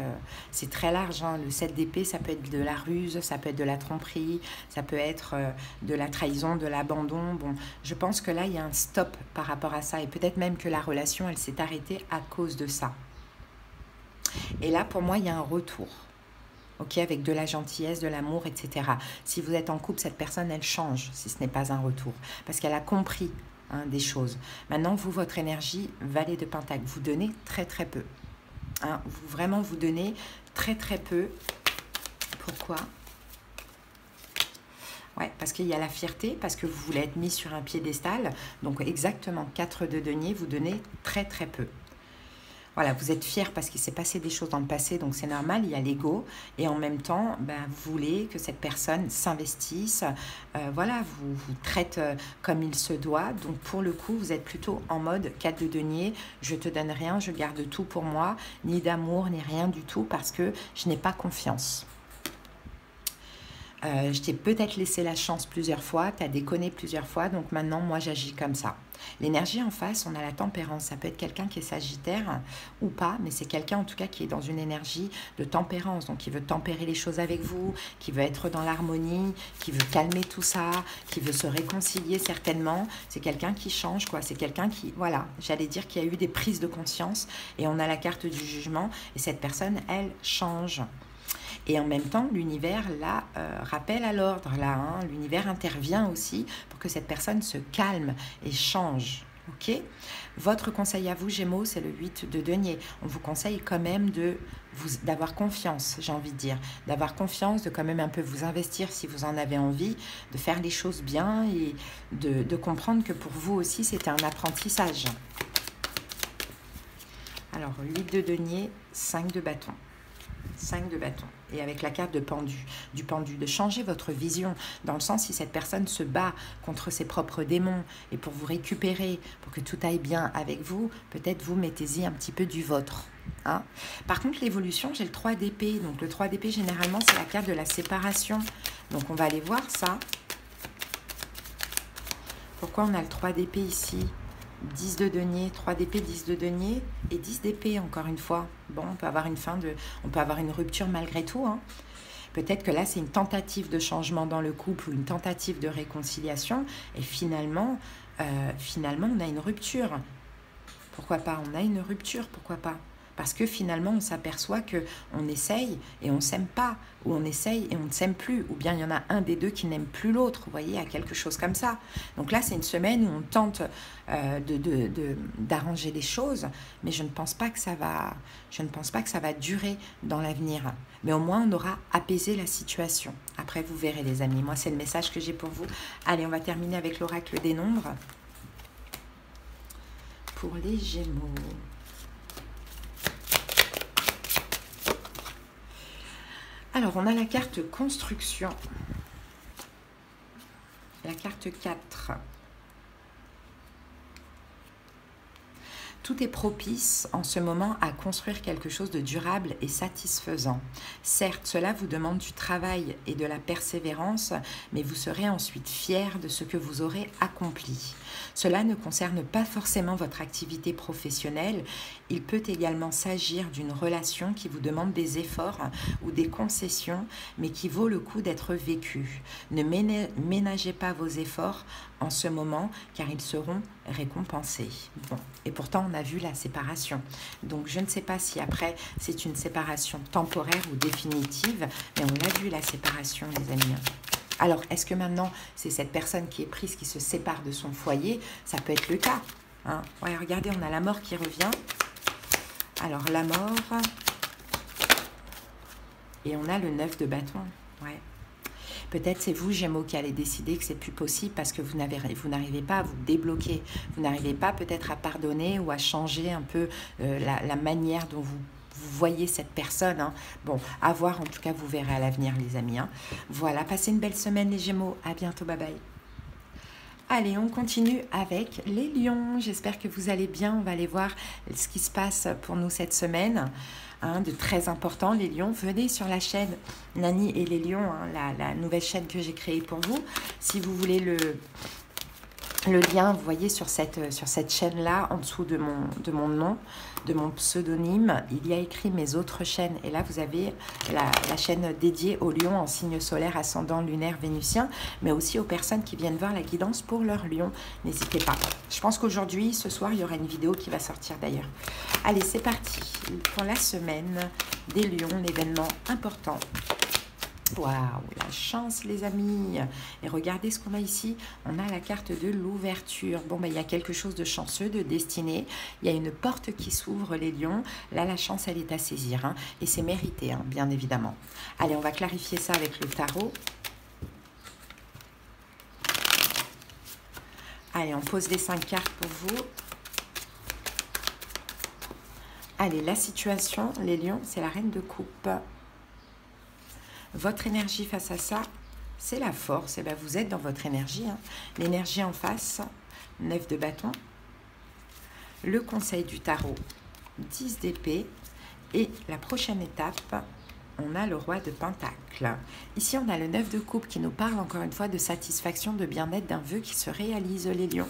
S1: c'est très large. Hein. Le 7 d'épée, ça peut être de la ruse, ça peut être de la tromperie, ça peut être de la trahison, de l'abandon. Bon, je pense que là, il y a un stop par rapport à ça. Et peut-être même que la relation, elle s'est arrêtée à cause de ça. Et là, pour moi, il y a un retour. Ok, avec de la gentillesse, de l'amour, etc. Si vous êtes en couple, cette personne, elle change, si ce n'est pas un retour. Parce qu'elle a compris des choses. Maintenant, vous, votre énergie, valet de Pentacle, vous donnez très très peu. Hein, vraiment, vous donnez très très peu. Pourquoi? Ouais, parce qu'il y a la fierté, parce que vous voulez être mis sur un piédestal. Donc, exactement, 4 de denier, vous donnez très très peu. Voilà, vous êtes fier parce qu'il s'est passé des choses dans le passé, donc c'est normal, il y a l'ego. Et en même temps, vous voulez que cette personne s'investisse, voilà, vous traite comme il se doit. Donc pour le coup, vous êtes plutôt en mode 4 de denier, je te donne rien, je garde tout pour moi, ni d'amour, ni rien du tout, parce que je n'ai pas confiance. Je t'ai peut-être laissé la chance plusieurs fois, tu as déconné plusieurs fois, donc maintenant, moi, j'agis comme ça. L'énergie en face, on a la tempérance. Ça peut être quelqu'un qui est sagittaire ou pas, mais c'est quelqu'un en tout cas qui est dans une énergie de tempérance, donc qui veut tempérer les choses avec vous, qui veut être dans l'harmonie, qui veut calmer tout ça, qui veut se réconcilier certainement. C'est quelqu'un qui change, quoi. C'est quelqu'un qui, voilà, j'allais dire qu'il y a eu des prises de conscience et on a la carte du jugement et cette personne, elle, change. Et en même temps, l'univers, là, rappelle à l'ordre, là, hein, l'univers intervient aussi pour que cette personne se calme et change, ok? Votre conseil à vous, Gémeaux, c'est le 8 de denier. On vous conseille quand même d'avoir confiance, j'ai envie de dire, d'avoir confiance, de quand même un peu vous investir si vous en avez envie, de faire les choses bien et de comprendre que pour vous aussi, c'était un apprentissage. Alors, 8 de denier, 5 de bâton. 5 de bâton. Et avec la carte de pendu, du pendu, de changer votre vision, dans le sens si cette personne se bat contre ses propres démons et pour vous récupérer, pour que tout aille bien avec vous, peut-être vous mettez-y un petit peu du vôtre. Hein. Par contre, l'évolution, j'ai le 3 d'épée. Donc le 3 d'épée, généralement, c'est la carte de la séparation. Donc on va aller voir ça. Pourquoi on a le 3 d'épée ici ? 10 de denier, 3 d'épée, 10 de denier et 10 d'épée encore une fois. Bon, on peut avoir on peut avoir une rupture malgré tout. Hein. Peut-être que là, c'est une tentative de changement dans le couple ou une tentative de réconciliation et finalement, on a une rupture. Pourquoi pas? On a une rupture, pourquoi pas? Parce que finalement, on s'aperçoit qu'on essaye et on ne s'aime pas, ou on essaye et on ne s'aime plus, ou bien il y en a un des deux qui n'aime plus l'autre, vous voyez, à quelque chose comme ça. Donc là, c'est une semaine où on tente d'arranger les choses, mais je ne pense pas que ça va durer dans l'avenir. Mais au moins, on aura apaisé la situation. Après, vous verrez, les amis. Moi, c'est le message que j'ai pour vous. Allez, on va terminer avec l'oracle des nombres. Pour les Gémeaux. Alors, on a la carte construction, la carte 4. Tout est propice en ce moment à construire quelque chose de durable et satisfaisant. Certes, cela vous demande du travail et de la persévérance, mais vous serez ensuite fier de ce que vous aurez accompli. Cela ne concerne pas forcément votre activité professionnelle. Il peut également s'agir d'une relation qui vous demande des efforts ou des concessions, mais qui vaut le coup d'être vécue. Ne ménagez pas vos efforts en ce moment, car ils seront récompensés. Bon, et pourtant, on a vu la séparation. Donc, je ne sais pas si après, c'est une séparation temporaire ou définitive, mais on a vu la séparation, les amis. Alors, est-ce que maintenant, c'est cette personne qui est prise, qui se sépare de son foyer? Ça peut être le cas. Hein. Ouais, regardez, on a la mort qui revient. Alors, la mort, Et on a le 9 de bâton. Ouais. Peut-être c'est vous, Gémeaux, qui allez décider que c'est plus possible parce que vous n'arrivez pas à vous débloquer. Vous n'arrivez pas peut-être à pardonner ou à changer un peu la manière dont vous voyez cette personne. Hein. Bon, à voir, en tout cas, vous verrez à l'avenir, les amis. Hein. Voilà, passez une belle semaine, les Gémeaux. À bientôt, bye bye. Allez, on continue avec les lions. J'espère que vous allez bien. On va aller voir ce qui se passe pour nous cette semaine. Hein, de très important, les lions. Venez sur la chaîne Nani et les lions, hein, la nouvelle chaîne que j'ai créée pour vous. Si vous voulez le lien, vous voyez sur cette chaîne-là, en dessous de mon nom, de mon pseudonyme, il y a écrit mes autres chaînes. Et là, vous avez la chaîne dédiée aux lions en signe solaire, ascendant, lunaire, vénusien, mais aussi aux personnes qui viennent voir la guidance pour leur lion. N'hésitez pas. Je pense qu'aujourd'hui, ce soir, il y aura une vidéo qui va sortir d'ailleurs. Allez, c'est parti pour la semaine des lions, l'événement important. Waouh, la chance, les amis. Et regardez ce qu'on a ici. On a la carte de l'ouverture. Bon, ben, il y a quelque chose de chanceux, de destiné. Il y a une porte qui s'ouvre, les lions. Là, la chance, elle est à saisir. Hein, et c'est mérité, hein, bien évidemment. Allez, on va clarifier ça avec le tarot. Allez, on pose les 5 cartes pour vous. Allez, la situation, les lions, c'est la reine de coupe. Votre énergie face à ça, c'est la force. Et bien, vous êtes dans votre énergie. Hein. L'énergie en face, 9 de bâton. Le conseil du tarot, 10 d'épée. Et la prochaine étape, on a le roi de pentacle. Ici, on a le 9 de coupe qui nous parle encore une fois de satisfaction, de bien-être, d'un vœu qui se réalise, les lions.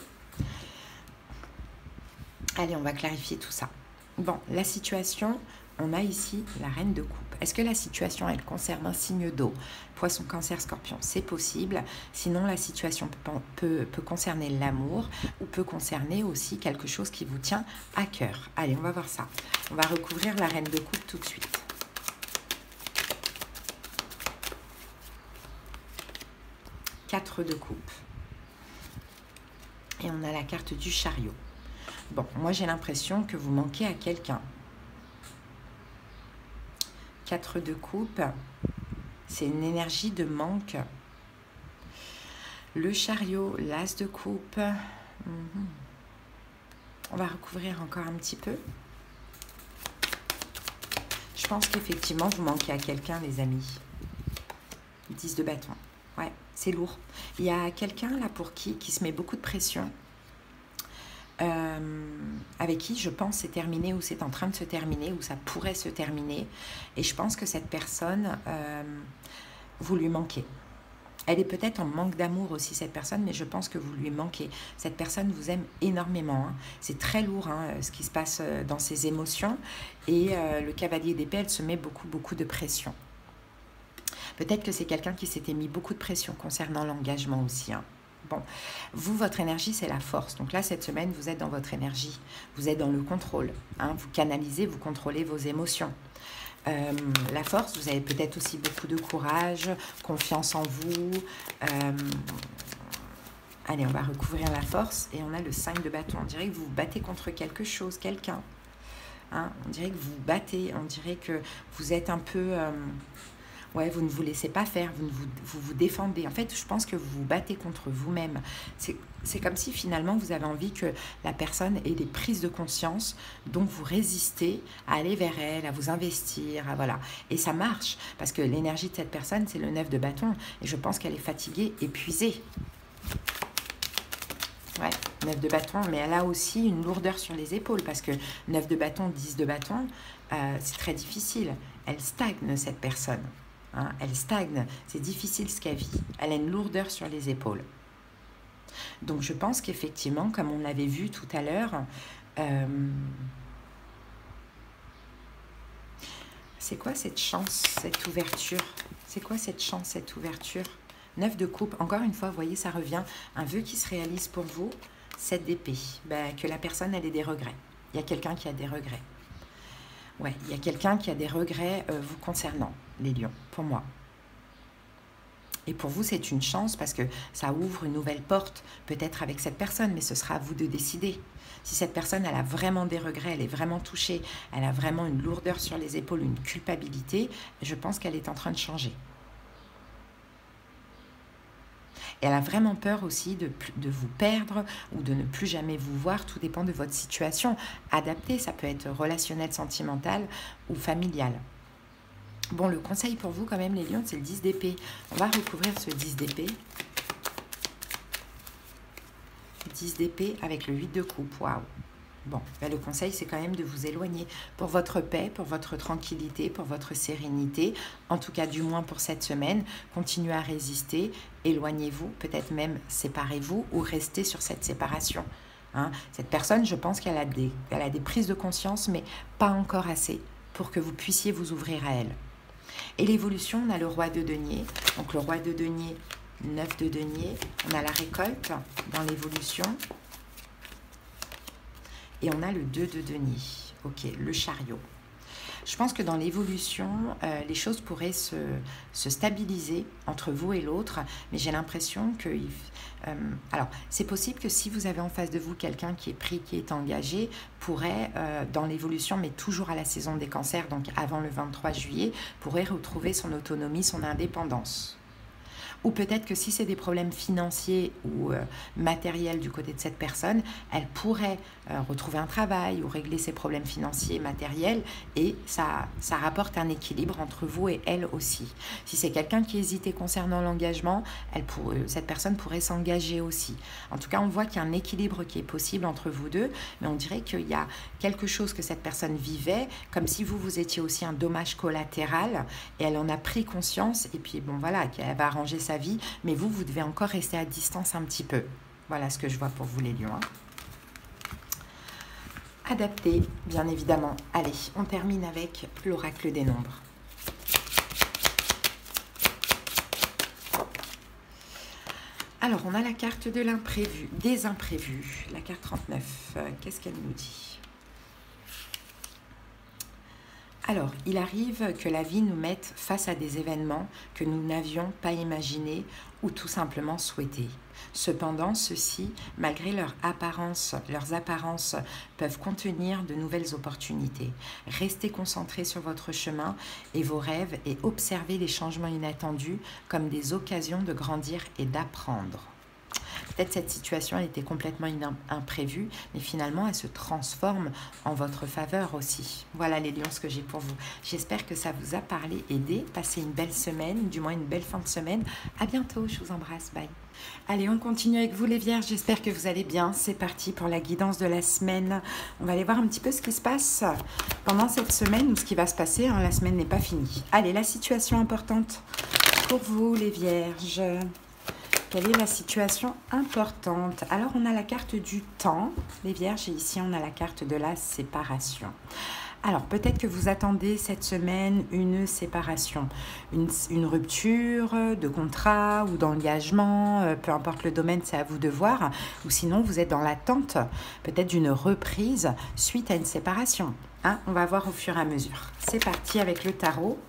S1: Allez, on va clarifier tout ça. Bon, la situation, on a ici la reine de coupe. Est-ce que la situation, elle concerne un signe d'eau? Poisson, cancer, scorpion, c'est possible. Sinon, la situation peut concerner l'amour ou peut concerner aussi quelque chose qui vous tient à cœur. Allez, on va voir ça. On va recouvrir la reine de coupe tout de suite. Quatre de coupe. Et on a la carte du chariot. Bon, moi j'ai l'impression que vous manquez à quelqu'un. 4 de coupe, c'est une énergie de manque. Le chariot, l'as de coupe. On va recouvrir encore un petit peu. Je pense qu'effectivement, vous manquez à quelqu'un, les amis. 10 de bâton. Ouais, c'est lourd. Il y a quelqu'un là pour qui se met beaucoup de pression. Avec qui je pense c'est terminé ou c'est en train de se terminer ou ça pourrait se terminer et je pense que cette personne vous lui manquez. Elle est peut-être en manque d'amour aussi, cette personne, mais je pense que vous lui manquez. Cette personne vous aime énormément. Hein. C'est très lourd hein, ce qui se passe dans ses émotions et le cavalier d'épée, elle se met beaucoup de pression. Peut-être que c'est quelqu'un qui s'était mis beaucoup de pression concernant l'engagement aussi. Hein. Bon, vous, votre énergie, c'est la force. Donc là, cette semaine, vous êtes dans votre énergie. Vous êtes dans le contrôle. Hein. Vous canalisez, vous contrôlez vos émotions. La force, vous avez peut-être aussi beaucoup de courage, confiance en vous. Allez, on va recouvrir la force. Et on a le 5 de bâton. On dirait que vous vous battez contre quelque chose, quelqu'un. Hein. On dirait que vous vous battez. On dirait que vous êtes un peu... Ouais, vous ne vous laissez pas faire, vous vous défendez. En fait, je pense que vous vous battez contre vous-même. C'est comme si finalement vous avez envie que la personne ait des prises de conscience, donc vous résistez à aller vers elle, à vous investir, voilà. Et ça marche, parce que l'énergie de cette personne, c'est le 9 de bâton. Et je pense qu'elle est fatiguée, épuisée. Ouais, 9 de bâton, mais elle a aussi une lourdeur sur les épaules, parce que 9 de bâton, 10 de bâton, c'est très difficile. Elle stagne, cette personne. Hein, elle stagne, c'est difficile ce qu'elle vit. Elle a une lourdeur sur les épaules. Donc je pense qu'effectivement, comme on l'avait vu tout à l'heure, c'est quoi cette chance, cette ouverture? C'est quoi cette chance, cette ouverture? 9 de coupe, encore une fois, vous voyez, ça revient. Un vœu qui se réalise pour vous, 7 d'épée. Ben, que la personne, elle ait des regrets. Il y a quelqu'un qui a des regrets. Ouais, il y a quelqu'un qui a des regrets vous concernant, les lions, pour moi. Et pour vous, c'est une chance parce que ça ouvre une nouvelle porte, peut-être avec cette personne, mais ce sera à vous de décider. Si cette personne, elle a vraiment des regrets, elle est vraiment touchée, elle a vraiment une lourdeur sur les épaules, une culpabilité, je pense qu'elle est en train de changer. Et elle a vraiment peur aussi de vous perdre ou de ne plus jamais vous voir. Tout dépend de votre situation. Adaptée, ça peut être relationnel, sentimental ou familial. Bon, le conseil pour vous quand même, les lions, c'est le 10 d'épée. On va recouvrir ce 10 d'épée. 10 d'épée avec le 8 de coupe. Waouh! Bon, ben le conseil, c'est quand même de vous éloigner pour votre paix, pour votre tranquillité, pour votre sérénité. En tout cas, du moins pour cette semaine, continuez à résister, éloignez-vous, peut-être même séparez-vous ou restez sur cette séparation. Hein. Cette personne, je pense qu'elle a des prises de conscience, mais pas encore assez pour que vous puissiez vous ouvrir à elle. Et l'évolution, on a le roi de denier. Donc le roi de denier, 9 de denier. On a la récolte dans l'évolution. Et on a le 2 de denier, ok, le chariot. Je pense que dans l'évolution, les choses pourraient se stabiliser entre vous et l'autre, mais j'ai l'impression que... alors, c'est possible que si vous avez en face de vous quelqu'un qui est pris, qui est engagé, pourrait, dans l'évolution, mais toujours à la saison des cancers, donc avant le 23 juillet, pourrait retrouver son autonomie, son indépendance. Ou peut-être que si c'est des problèmes financiers ou matériels du côté de cette personne, elle pourrait retrouver un travail ou régler ses problèmes financiers et matériels et ça rapporte un équilibre entre vous et elle aussi. Si c'est quelqu'un qui hésitait concernant l'engagement, cette personne pourrait s'engager aussi. En tout cas, on voit qu'il y a un équilibre qui est possible entre vous deux, mais on dirait qu'il y a quelque chose que cette personne vivait, comme si vous étiez aussi un dommage collatéral et elle en a pris conscience et puis bon voilà, qu'elle va arranger sa vie, mais vous devez encore rester à distance un petit peu. Voilà ce que je vois pour vous les lions. Hein. Adapté, bien évidemment. Allez, on termine avec l'oracle des nombres. Alors, on a la carte de l'imprévu, des imprévus, la carte 39. Qu'est-ce qu'elle nous dit ? Alors, il arrive que la vie nous mette face à des événements que nous n'avions pas imaginés ou tout simplement souhaités. Cependant, ceux-ci, malgré leurs apparences, peuvent contenir de nouvelles opportunités. Restez concentrés sur votre chemin et vos rêves et observez les changements inattendus comme des occasions de grandir et d'apprendre. Peut-être cette situation, elle était complètement imprévue, mais finalement, elle se transforme en votre faveur aussi. Voilà les lions, ce que j'ai pour vous. J'espère que ça vous a parlé, aidé. Passez une belle semaine, du moins une belle fin de semaine. À bientôt, je vous embrasse, bye. Allez, on continue avec vous les vierges. J'espère que vous allez bien. C'est parti pour la guidance de la semaine. On va aller voir un petit peu ce qui se passe pendant cette semaine ou ce qui va se passer. Hein. La semaine n'est pas finie. Allez, la situation importante pour vous les vierges. Quelle est la situation importante? Alors, on a la carte du temps, les vierges, et ici, on a la carte de la séparation. Alors, peut-être que vous attendez cette semaine une séparation, une rupture de contrat ou d'engagement, peu importe le domaine, c'est à vous de voir. Ou sinon, vous êtes dans l'attente peut-être d'une reprise suite à une séparation. Hein, on va voir au fur et à mesure. C'est parti avec le tarot.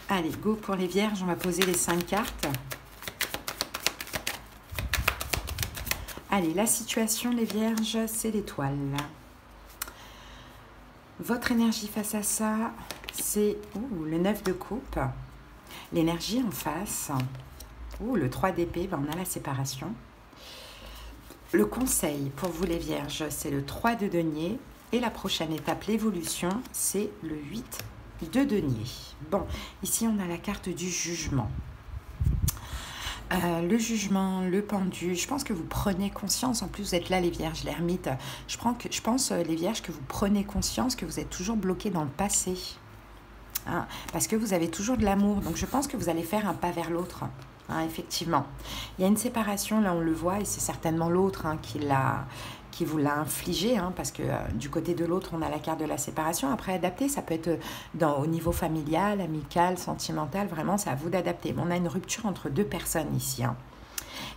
S1: Allez, go pour les vierges, on va poser les 5 cartes. Allez, la situation, les vierges, c'est l'étoile. Votre énergie face à ça, c'est le 9 de coupe. L'énergie en face, le 3 d'épée, ben on a la séparation. Le conseil pour vous les vierges, c'est le 3 de denier. Et la prochaine étape, l'évolution, c'est le 8 de denier. Bon, ici on a la carte du jugement. Le jugement, le pendu, je pense que vous prenez conscience, en plus vous êtes là les vierges, l'ermite, je pense les vierges que vous prenez conscience que vous êtes toujours bloqués dans le passé, hein, parce que vous avez toujours de l'amour, donc je pense que vous allez faire un pas vers l'autre, hein, effectivement. Il y a une séparation, là on le voit, et c'est certainement l'autre hein, qui vous l'a infligé, hein, parce que du côté de l'autre, on a la carte de la séparation. Après, adapter, ça peut être au niveau familial, amical, sentimental, vraiment, c'est à vous d'adapter. On a une rupture entre deux personnes ici. Hein.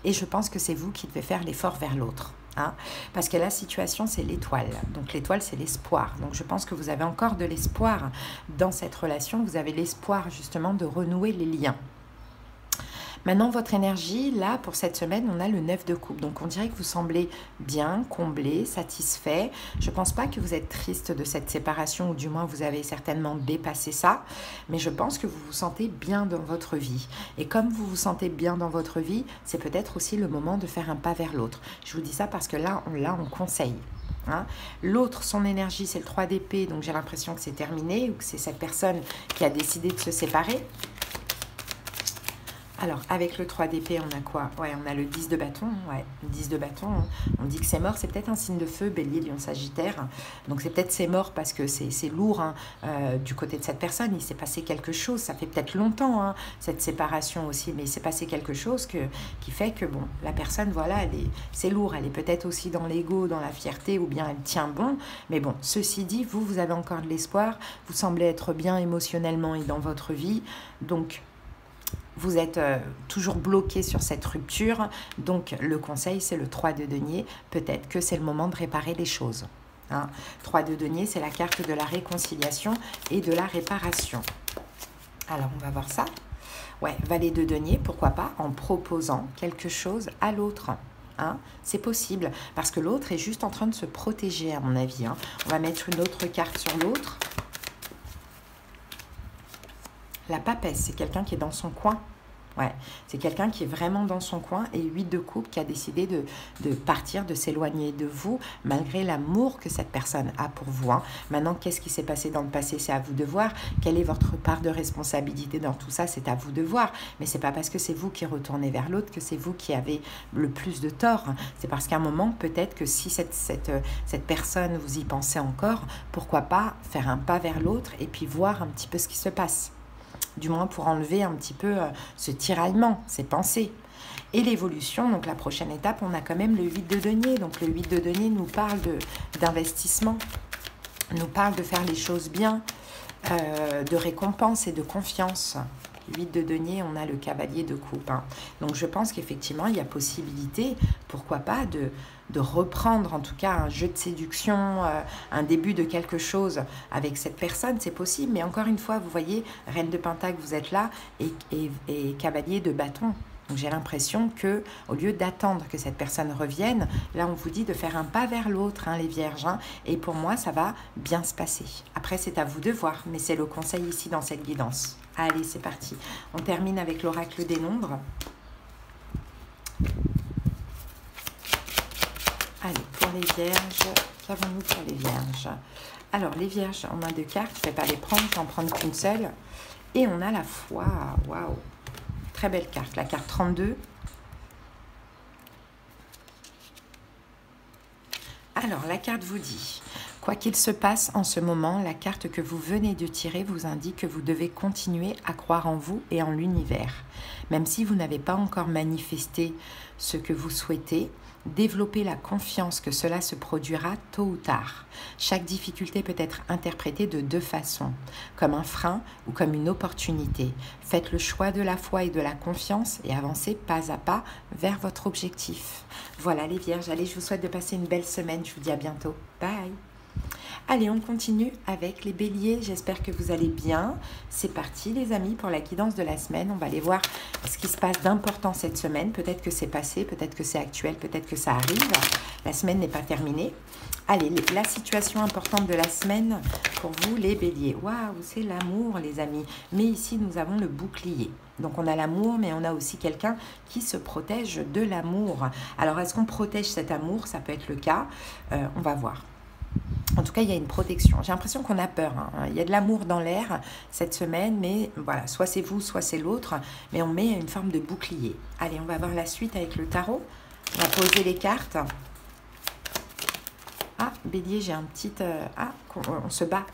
S1: Et je pense que c'est vous qui devez faire l'effort vers l'autre. Hein, parce que la situation, c'est l'étoile. Donc l'étoile, c'est l'espoir. Donc je pense que vous avez encore de l'espoir dans cette relation. Vous avez l'espoir justement de renouer les liens. Maintenant, votre énergie, là, pour cette semaine, on a le 9 de coupe. Donc, on dirait que vous semblez bien, comblé, satisfait. Je ne pense pas que vous êtes triste de cette séparation, ou du moins, vous avez certainement dépassé ça. Mais je pense que vous vous sentez bien dans votre vie. Et comme vous vous sentez bien dans votre vie, c'est peut-être aussi le moment de faire un pas vers l'autre. Je vous dis ça parce que là, on conseille. Hein. L'autre, son énergie, c'est le 3 d'épée. Donc, j'ai l'impression que c'est terminé ou que c'est cette personne qui a décidé de se séparer. Alors, avec le 3 d'épée, on a quoi? Ouais, on a le 10 de bâton. Ouais, le 10 de bâton, on dit que c'est mort. C'est peut-être un signe de feu, Bélier, Lion, Sagittaire. Donc, c'est peut-être c'est mort parce que c'est lourd hein, du côté de cette personne. Il s'est passé quelque chose. Ça fait peut-être longtemps, hein, cette séparation aussi. Mais il s'est passé quelque chose qui fait que, bon, la personne, voilà, c'est lourd. Elle est peut-être aussi dans l'ego, dans la fierté, ou bien elle tient bon. Mais bon, ceci dit, vous avez encore de l'espoir. Vous semblez être bien émotionnellement et dans votre vie. Donc, vous êtes toujours bloqué sur cette rupture, donc le conseil c'est le 3 de denier, peut-être que c'est le moment de réparer les choses. Hein. 3 de denier, c'est la carte de la réconciliation et de la réparation. Alors on va voir ça. Ouais, valet de denier, pourquoi pas, en proposant quelque chose à l'autre. Hein, c'est possible, parce que l'autre est juste en train de se protéger à mon avis. Hein. On va mettre une autre carte sur l'autre. La papesse, c'est quelqu'un qui est dans son coin. Ouais, c'est quelqu'un qui est vraiment dans son coin et 8 de coupe qui a décidé de partir, de s'éloigner de vous malgré l'amour que cette personne a pour vous. Hein. Maintenant, qu'est-ce qui s'est passé dans le passé? C'est à vous de voir. Quelle est votre part de responsabilité dans tout ça? C'est à vous de voir. Mais c'est pas parce que c'est vous qui retournez vers l'autre que c'est vous qui avez le plus de tort. Hein. C'est parce qu'à un moment, peut-être que si cette personne, vous y pensez encore, pourquoi pas faire un pas vers l'autre et puis voir un petit peu ce qui se passe. Du moins pour enlever un petit peu ce tiraillement, ces pensées. Et l'évolution, donc la prochaine étape, on a quand même le 8 de denier. Donc le 8 de denier nous parle d'investissement, nous parle de faire les choses bien, de récompense et de confiance. 8 de denier, on a le cavalier de coupe. Hein. Donc je pense qu'effectivement, il y a possibilité, pourquoi pas, de reprendre en tout cas un jeu de séduction, un début de quelque chose avec cette personne, c'est possible. Mais encore une fois, vous voyez, Reine de Pentacle, vous êtes là, et cavalier de bâton. Donc j'ai l'impression que au lieu d'attendre que cette personne revienne, là on vous dit de faire un pas vers l'autre, hein, les vierges. Hein, et pour moi, ça va bien se passer. Après, c'est à vous de voir, mais c'est le conseil ici dans cette guidance. Allez, c'est parti. On termine avec l'oracle des nombres. Allez, pour les vierges, qu'avons-nous pour les vierges? Alors, les vierges, on a 2 cartes, je ne vais pas les prendre, je vais en prendre qu'une seule. Et on a la foi, waouh! Très belle carte, la carte 32. Alors, la carte vous dit, quoi qu'il se passe en ce moment, la carte que vous venez de tirer vous indique que vous devez continuer à croire en vous et en l'univers. Même si vous n'avez pas encore manifesté ce que vous souhaitez, développez la confiance que cela se produira tôt ou tard. Chaque difficulté peut être interprétée de 2 façons, comme un frein ou comme une opportunité. Faites le choix de la foi et de la confiance et avancez pas à pas vers votre objectif. Voilà les vierges, allez, je vous souhaite de passer une belle semaine, je vous dis à bientôt. Bye! Allez, on continue avec les béliers. J'espère que vous allez bien. C'est parti, les amis, pour la guidance de la semaine. On va aller voir ce qui se passe d'important cette semaine. Peut-être que c'est passé, peut-être que c'est actuel, peut-être que ça arrive. La semaine n'est pas terminée. Allez, la situation importante de la semaine pour vous, les béliers. Waouh, c'est l'amour, les amis. Mais ici, nous avons le bouclier. Donc, on a l'amour, mais on a aussi quelqu'un qui se protège de l'amour. Alors, est-ce qu'on protège cet amour? Ça peut être le cas. On va voir. En tout cas, il y a une protection. J'ai l'impression qu'on a peur. Hein. Il y a de l'amour dans l'air cette semaine, mais voilà, soit c'est vous, soit c'est l'autre. Mais on met une forme de bouclier. Allez, on va voir la suite avec le tarot. On va poser les cartes. Ah, bélier, j'ai un petit... on se bat.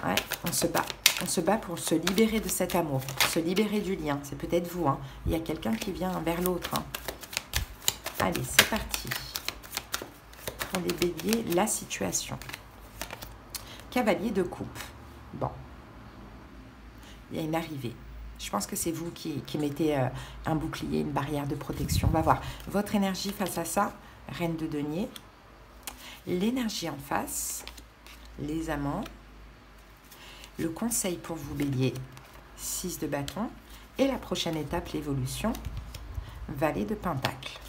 S1: Ouais, on se bat. On se bat pour se libérer de cet amour, pour se libérer du lien. C'est peut-être vous. Hein. Il y a quelqu'un qui vient vers l'autre. Hein. Allez, c'est parti. Pour les béliers, la situation. Cavalier de coupe. Bon. Il y a une arrivée. Je pense que c'est vous qui mettez un bouclier, une barrière de protection. On va voir votre énergie face à ça. reine de denier, l'énergie en face, les amants, le conseil pour vous bélier, 6 de bâton, et la prochaine étape, l'évolution, valet de pentacle.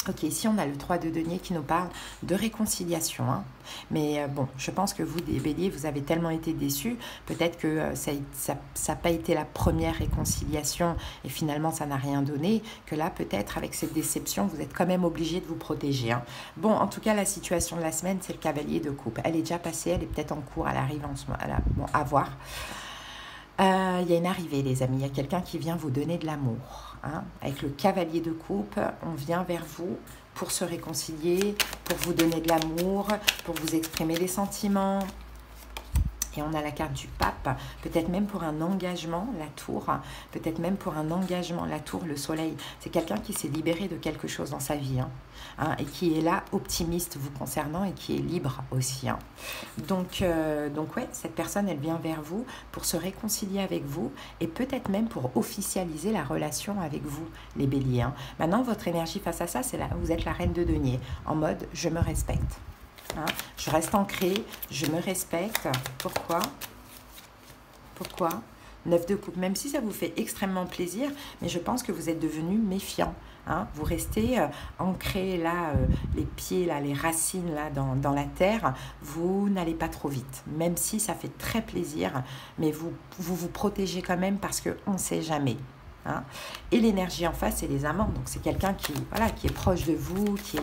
S1: Ok, ici on a le 3 de denier qui nous parle de réconciliation. Hein. Mais bon, je pense que vous, des béliers, vous avez tellement été déçus. Peut-être que ça n'a pas été la première réconciliation et finalement ça n'a rien donné. Que là, peut-être avec cette déception, vous êtes quand même obligé de vous protéger. Hein. Bon, en tout cas, la situation de la semaine, c'est le cavalier de coupe. Elle est déjà passée, elle est peut-être en cours, elle arrive en ce moment. Bon, à voir. Il y a une arrivée, les amis. Il y a quelqu'un qui vient vous donner de l'amour. Hein. Avec le cavalier de coupe, on vient vers vous pour se réconcilier, pour vous donner de l'amour, pour vous exprimer des sentiments. Et on a la carte du pape, peut-être même pour un engagement, la tour, peut-être même pour un engagement, la tour, le soleil. C'est quelqu'un qui s'est libéré de quelque chose dans sa vie, et qui est là, optimiste vous concernant et qui est libre aussi. Hein. Donc ouais, cette personne, elle vient vers vous pour se réconcilier avec vous et peut-être même pour officialiser la relation avec vous, les béliers. Hein. Maintenant, votre énergie face à ça, c'est là, vous êtes la reine de denier, en mode « je me respecte ». Hein, je reste ancrée, je me respecte. Pourquoi? 9 de coupe, même si ça vous fait extrêmement plaisir, mais je pense que vous êtes devenu méfiant. Hein, vous restez ancré là, les pieds, là, les racines là, dans la terre. Vous n'allez pas trop vite, même si ça fait très plaisir, mais vous protégez quand même parce qu'on ne sait jamais. Hein. Et l'énergie en face, c'est les amants. Donc, c'est quelqu'un qui est proche de vous, qui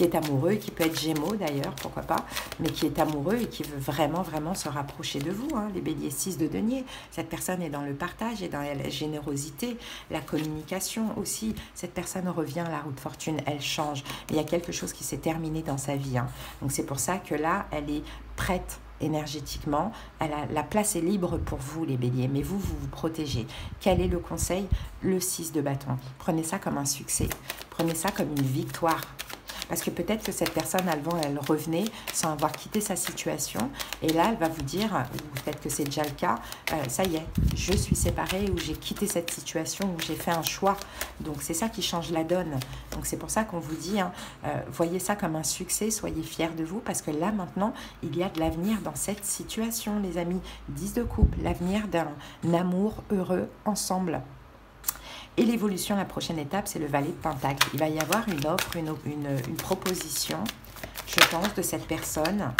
S1: est amoureux, qui peut être Gémeaux d'ailleurs, pourquoi pas, mais qui est amoureux et qui veut vraiment, vraiment se rapprocher de vous. Hein. Les béliers 6 de denier, cette personne est dans le partage et dans la générosité, la communication aussi. Cette personne revient à la roue de fortune, elle change. Mais il y a quelque chose qui s'est terminé dans sa vie. Hein. Donc, c'est pour ça que là, elle est prête énergétiquement, la place est libre pour vous les béliers, mais vous vous protégez. Quel est le conseil? Le 6 de bâton. Prenez ça comme un succès, prenez ça comme une victoire. Parce que peut-être que cette personne, avant, elle revenait sans avoir quitté sa situation. Et là, elle va vous dire, ou peut-être que c'est déjà le cas, ça y est, je suis séparée ou j'ai quitté cette situation ou j'ai fait un choix. Donc, c'est ça qui change la donne. Donc, c'est pour ça qu'on vous dit, voyez ça comme un succès, soyez fiers de vous. Parce que là, maintenant, il y a de l'avenir dans cette situation, les amis. 10 de coupe, l'avenir d'un amour heureux ensemble. Et l'évolution, la prochaine étape, c'est le valet de pentacle. Il va y avoir une offre, une proposition, je pense, de cette personne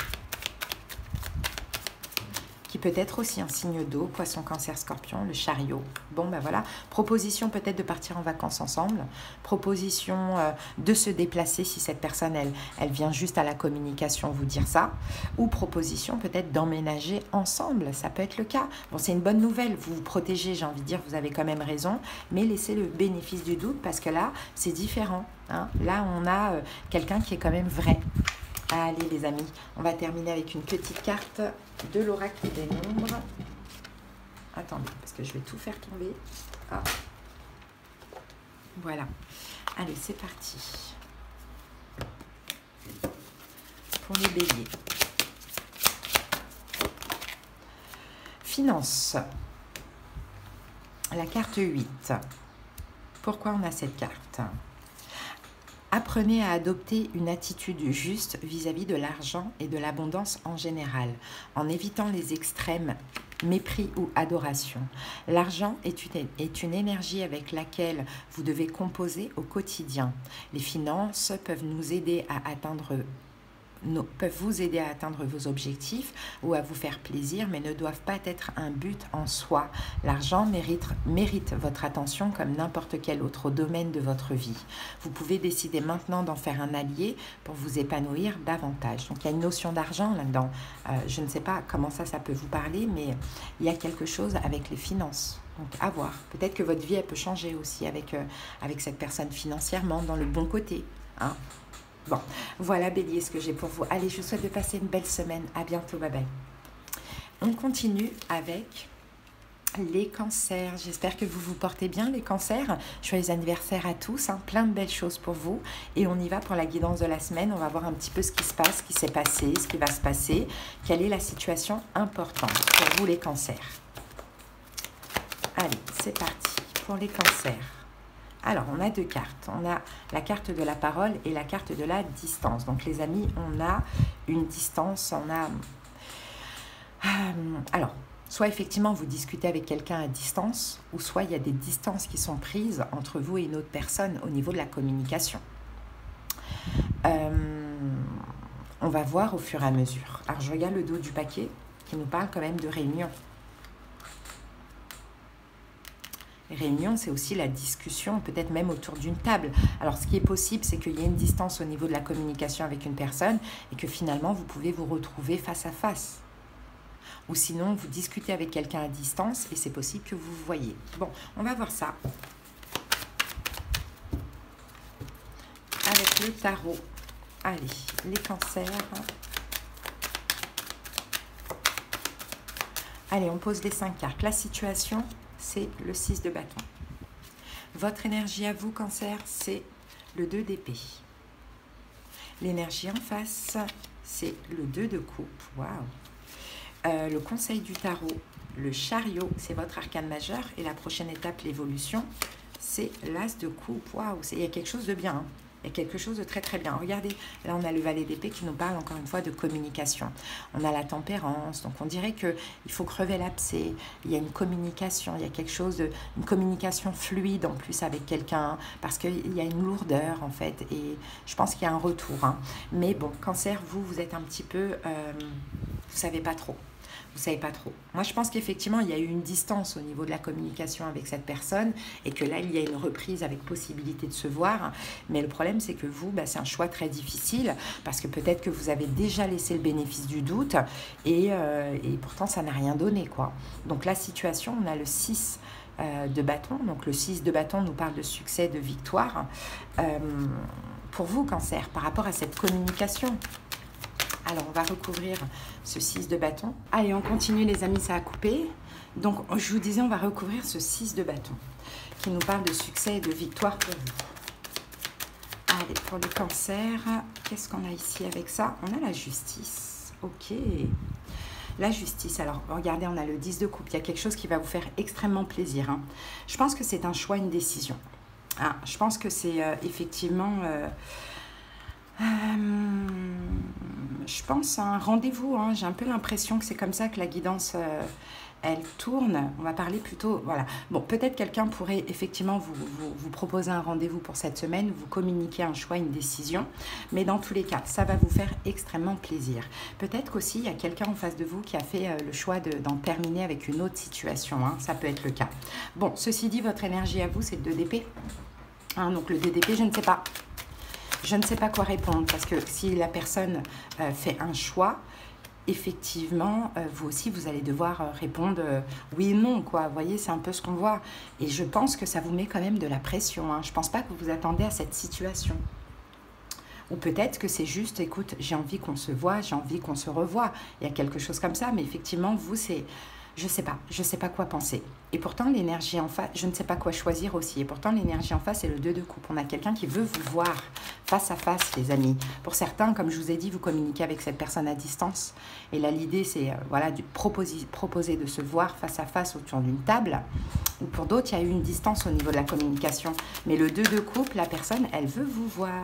S1: qui peut être aussi un signe d'eau, poisson, cancer, scorpion, le chariot. Bon, ben voilà, proposition peut-être de partir en vacances ensemble, proposition de se déplacer si cette personne, elle vient juste à la communication vous dire ça, ou proposition peut-être d'emménager ensemble, ça peut être le cas. Bon, c'est une bonne nouvelle, vous vous protégez, j'ai envie de dire, vous avez quand même raison, mais laissez le bénéfice du doute parce que là, c'est différent. Hein. Là, on a quelqu'un qui est quand même vrai. Allez les amis, on va terminer avec une petite carte de l'oracle des nombres. Attendez, parce que je vais tout faire tomber. Ah. Voilà. Allez, c'est parti. Pour les béliers. Finance. La carte 8. Pourquoi on a cette carte ? Apprenez à adopter une attitude juste vis-à-vis de l'argent et de l'abondance en général, en évitant les extrêmes, mépris ou adoration. L'argent est une énergie avec laquelle vous devez composer au quotidien. Les finances peuvent nous aider à peuvent vous aider à atteindre vos objectifs ou à vous faire plaisir, mais ne doivent pas être un but en soi. L'argent mérite votre attention comme n'importe quel autre domaine de votre vie. Vous pouvez décider maintenant d'en faire un allié pour vous épanouir davantage. Donc il y a une notion d'argent là-dedans. Je ne sais pas comment ça peut vous parler, mais il y a quelque chose avec les finances. Donc à voir. Peut-être que votre vie elle peut changer aussi avec cette personne financièrement, dans le bon côté. Hein. Bon, voilà bélier ce que j'ai pour vous. Allez, je vous souhaite de passer une belle semaine. À bientôt, bye bye. On continue avec les cancers. J'espère que vous vous portez bien, les cancers. Joyeux anniversaire à tous, hein, plein de belles choses pour vous. Et on y va pour la guidance de la semaine. On va voir un petit peu ce qui se passe, ce qui s'est passé, ce qui va se passer. Quelle est la situation importante pour vous, les cancers? Allez, c'est parti pour les cancers. Alors, on a deux cartes. On a la carte de la parole et la carte de la distance. Donc, les amis, on a une distance, on a... alors, soit effectivement, vous discutez avec quelqu'un à distance, ou soit il y a des distances qui sont prises entre vous et une autre personne au niveau de la communication. On va voir au fur et à mesure. Alors, je regarde le dos du paquet qui nous parle quand même de réunion. Réunion, c'est aussi la discussion, peut-être même autour d'une table. Alors, ce qui est possible, c'est qu'il y ait une distance au niveau de la communication avec une personne et que finalement, vous pouvez vous retrouver face à face. Ou sinon, vous discutez avec quelqu'un à distance et c'est possible que vous vous voyez. Bon, on va voir ça. Avec le tarot. Allez, les cancers. Allez, on pose les 5 cartes. La situation, c'est le 6 de bâton. Votre énergie à vous, cancer, c'est le 2 d'épée. L'énergie en face, c'est le 2 de coupe. Waouh! Le conseil du tarot, le chariot, c'est votre arcane majeur. Et la prochaine étape, l'évolution, c'est l'as de coupe. Waouh! Il y a quelque chose de bien, hein. Il y a quelque chose de très très bien. Regardez, là on a le valet d'épée qui nous parle encore une fois de communication. On a la tempérance, donc on dirait qu'il faut crever l'abcès. Il y a une communication, il y a quelque chose de... une communication fluide en plus avec quelqu'un, parce qu'il y a une lourdeur en fait, et je pense qu'il y a un retour. Hein. Mais bon, cancer, vous êtes un petit peu... vous savez pas trop. Vous savez pas trop. Moi, je pense qu'effectivement, il y a eu une distance au niveau de la communication avec cette personne et que là, il y a une reprise avec possibilité de se voir. Mais le problème, c'est que vous, c'est un choix très difficile parce que peut-être que vous avez déjà laissé le bénéfice du doute et pourtant, ça n'a rien donné, quoi. Donc, la situation, on a le 6 de bâton. Donc, le 6 de bâton nous parle de succès, de victoire. Pour vous, cancer, par rapport à cette communication. Alors, on va recouvrir ce 6 de bâton. Allez, on continue les amis, ça a coupé. Donc, je vous disais, on va recouvrir ce 6 de bâton qui nous parle de succès et de victoire pour vous. Allez, pour le cancer, qu'est-ce qu'on a ici avec ça? On a la justice. Ok. La justice. Alors, regardez, on a le 10 de coupe. Il y a quelque chose qui va vous faire extrêmement plaisir. Hein. Je pense que c'est un choix, une décision. Ah, je pense que c'est effectivement... je pense à un rendez-vous, hein. J'ai un peu l'impression que c'est comme ça que la guidance, elle tourne. On va parler plutôt, voilà. Bon, peut-être quelqu'un pourrait effectivement vous proposer un rendez-vous pour cette semaine, vous communiquer un choix, une décision. Mais dans tous les cas, ça va vous faire extrêmement plaisir. Peut-être qu'aussi, il y a quelqu'un en face de vous qui a fait le choix d'en terminer avec une autre situation. Hein. Ça peut être le cas. Bon, ceci dit, votre énergie à vous, c'est le 2 d'épée. Hein, donc le 2 d'épée, je ne sais pas. Je ne sais pas quoi répondre parce que si la personne fait un choix, effectivement, vous aussi, vous allez devoir répondre oui ou non, quoi. Vous voyez, c'est un peu ce qu'on voit. Et je pense que ça vous met quand même de la pression. Hein. Je ne pense pas que vous vous attendez à cette situation. Ou peut-être que c'est juste, écoute, j'ai envie qu'on se voit, j'ai envie qu'on se revoie. Il y a quelque chose comme ça, mais effectivement, vous, c'est... je sais pas quoi penser. Et pourtant, l'énergie en face, je ne sais pas quoi choisir aussi. Et pourtant, l'énergie en face, c'est le 2 de coupe. On a quelqu'un qui veut vous voir face à face, les amis. Pour certains, comme je vous ai dit, vous communiquez avec cette personne à distance. Et là, l'idée, c'est voilà, proposer de se voir face à face autour d'une table. Ou pour d'autres, il y a eu une distance au niveau de la communication. Mais le 2 de coupe, la personne, elle veut vous voir.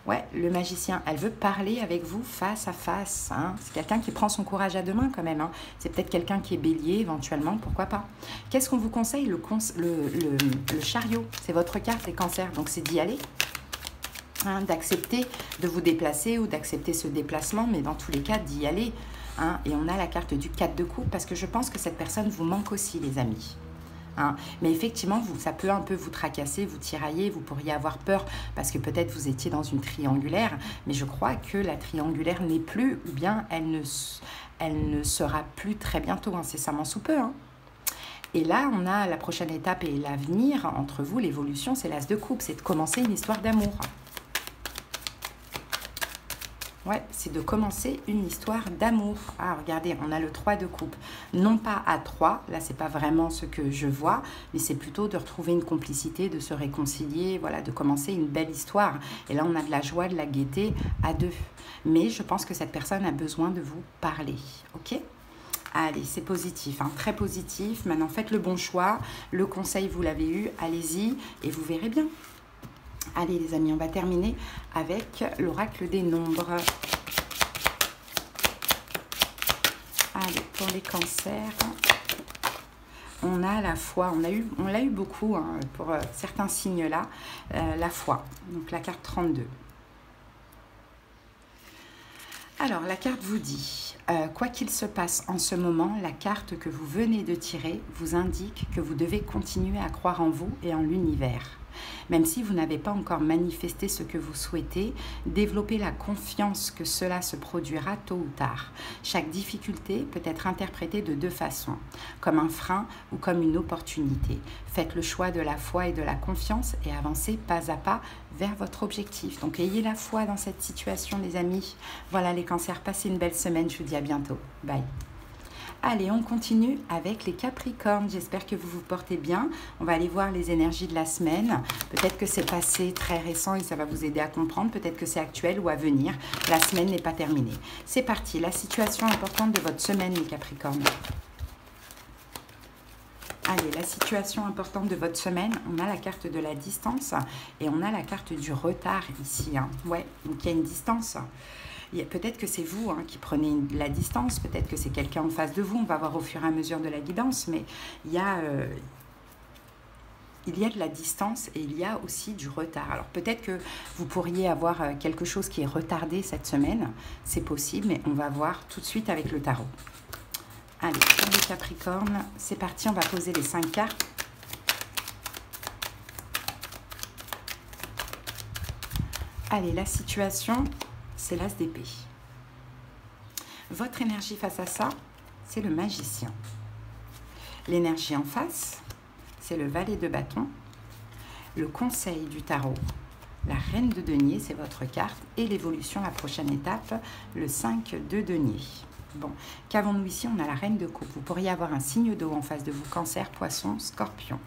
S1: Ouais, le magicien, elle veut parler avec vous face à face. Hein. C'est quelqu'un qui prend son courage à deux mains quand même. Hein. C'est peut-être quelqu'un qui est bélier éventuellement, pourquoi pas. Qu'est-ce qu'on vous conseille? Le chariot, c'est votre carte, les cancers. Donc c'est d'y aller, hein, d'accepter de vous déplacer ou d'accepter ce déplacement, mais dans tous les cas, d'y aller. Hein. Et on a la carte du 4 de coupe parce que je pense que cette personne vous manque aussi, les amis. Hein. Mais effectivement, ça peut un peu vous tracasser, vous tirailler, vous pourriez avoir peur parce que peut-être vous étiez dans une triangulaire, mais je crois que la triangulaire n'est plus, ou bien elle ne sera plus très bientôt, incessamment sous peu. Hein. Et là, on a la prochaine étape et l'avenir entre vous, l'évolution, c'est l'as de coupe, c'est de commencer une histoire d'amour. Ouais, c'est de commencer une histoire d'amour. Ah, regardez, on a le 3 de coupe. Non pas à 3, là, c'est pas vraiment ce que je vois, mais c'est plutôt de retrouver une complicité, de se réconcilier, voilà, de commencer une belle histoire. Et là, on a de la joie, de la gaieté à 2. Mais je pense que cette personne a besoin de vous parler, ok ? Allez, c'est positif, hein, très positif. Maintenant, faites le bon choix. Le conseil, vous l'avez eu. Allez-y et vous verrez bien. Allez, les amis, on va terminer avec l'oracle des nombres. Allez, pour les cancers, on a la foi. On l'a eu beaucoup hein, pour certains signes-là. La foi, donc la carte 32. Alors, la carte vous dit, quoi qu'il se passe en ce moment, la carte que vous venez de tirer vous indique que vous devez continuer à croire en vous et en l'univers. Même si vous n'avez pas encore manifesté ce que vous souhaitez, développez la confiance que cela se produira tôt ou tard. Chaque difficulté peut être interprétée de deux façons, comme un frein ou comme une opportunité. Faites le choix de la foi et de la confiance et avancez pas à pas vers votre objectif. Donc ayez la foi dans cette situation les amis. Voilà les cancers, passez une belle semaine, je vous dis à bientôt. Bye. Allez, on continue avec les Capricornes. J'espère que vous vous portez bien. On va aller voir les énergies de la semaine. Peut-être que c'est passé très récent et ça va vous aider à comprendre. Peut-être que c'est actuel ou à venir. La semaine n'est pas terminée. C'est parti. La situation importante de votre semaine, les Capricornes. Allez, la situation importante de votre semaine, on a la carte de la distance et on a la carte du retard ici. Hein. Ouais, donc il y a une distance. Peut-être que c'est vous hein, qui prenez la distance, peut-être que c'est quelqu'un en face de vous, on va voir au fur et à mesure de la guidance, mais il y a de la distance et il y a aussi du retard. Alors peut-être que vous pourriez avoir quelque chose qui est retardé cette semaine, c'est possible, mais on va voir tout de suite avec le tarot. Allez, pour les Capricornes, c'est parti, on va poser les 5 cartes. Allez, la situation... c'est l'as d'épée. Votre énergie face à ça, c'est le magicien. L'énergie en face, c'est le valet de bâton. Le conseil du tarot, la reine de denier, c'est votre carte. Et l'évolution, la prochaine étape, le 5 de denier. Bon, qu'avons-nous ici? On a la reine de coupe. Vous pourriez avoir un signe d'eau en face de vous, cancer, poisson, scorpion.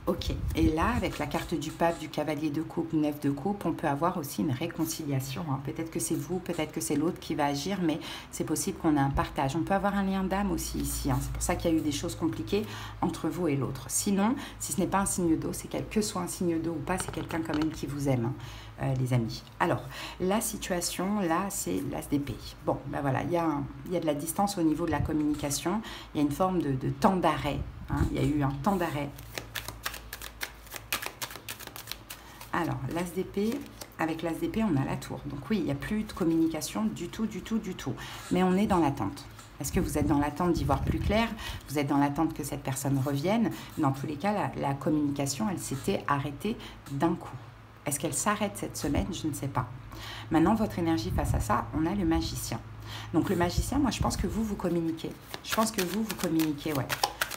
S1: Ok, et là, avec la carte du pape, du cavalier de coupe, 9 de coupe, on peut avoir aussi une réconciliation. Hein. Peut-être que c'est vous, peut-être que c'est l'autre qui va agir, mais c'est possible qu'on ait un partage. On peut avoir un lien d'âme aussi ici. Hein. C'est pour ça qu'il y a eu des choses compliquées entre vous et l'autre. Sinon, si ce n'est pas un signe d'eau, c'est que ce soit un signe d'eau ou pas, c'est quelqu'un quand même qui vous aime, hein, les amis. Alors, la situation, là, c'est l'as d'épée. Bon, ben voilà, il y a de la distance au niveau de la communication. Il y a une forme de temps d'arrêt. Hein. Il y a eu un temps d'arrêt. Alors, l'as d'épée, avec l'as d'épée, on a la tour. Donc oui, il n'y a plus de communication du tout, du tout, du tout. Mais on est dans l'attente. Est-ce que vous êtes dans l'attente d'y voir plus clair? Vous êtes dans l'attente que cette personne revienne? Dans tous les cas, la communication, elle s'était arrêtée d'un coup. Est-ce qu'elle s'arrête cette semaine? Je ne sais pas. Maintenant, votre énergie face à ça, on a le magicien. Donc le magicien, moi, je pense que vous communiquez. Je pense que vous communiquez, ouais.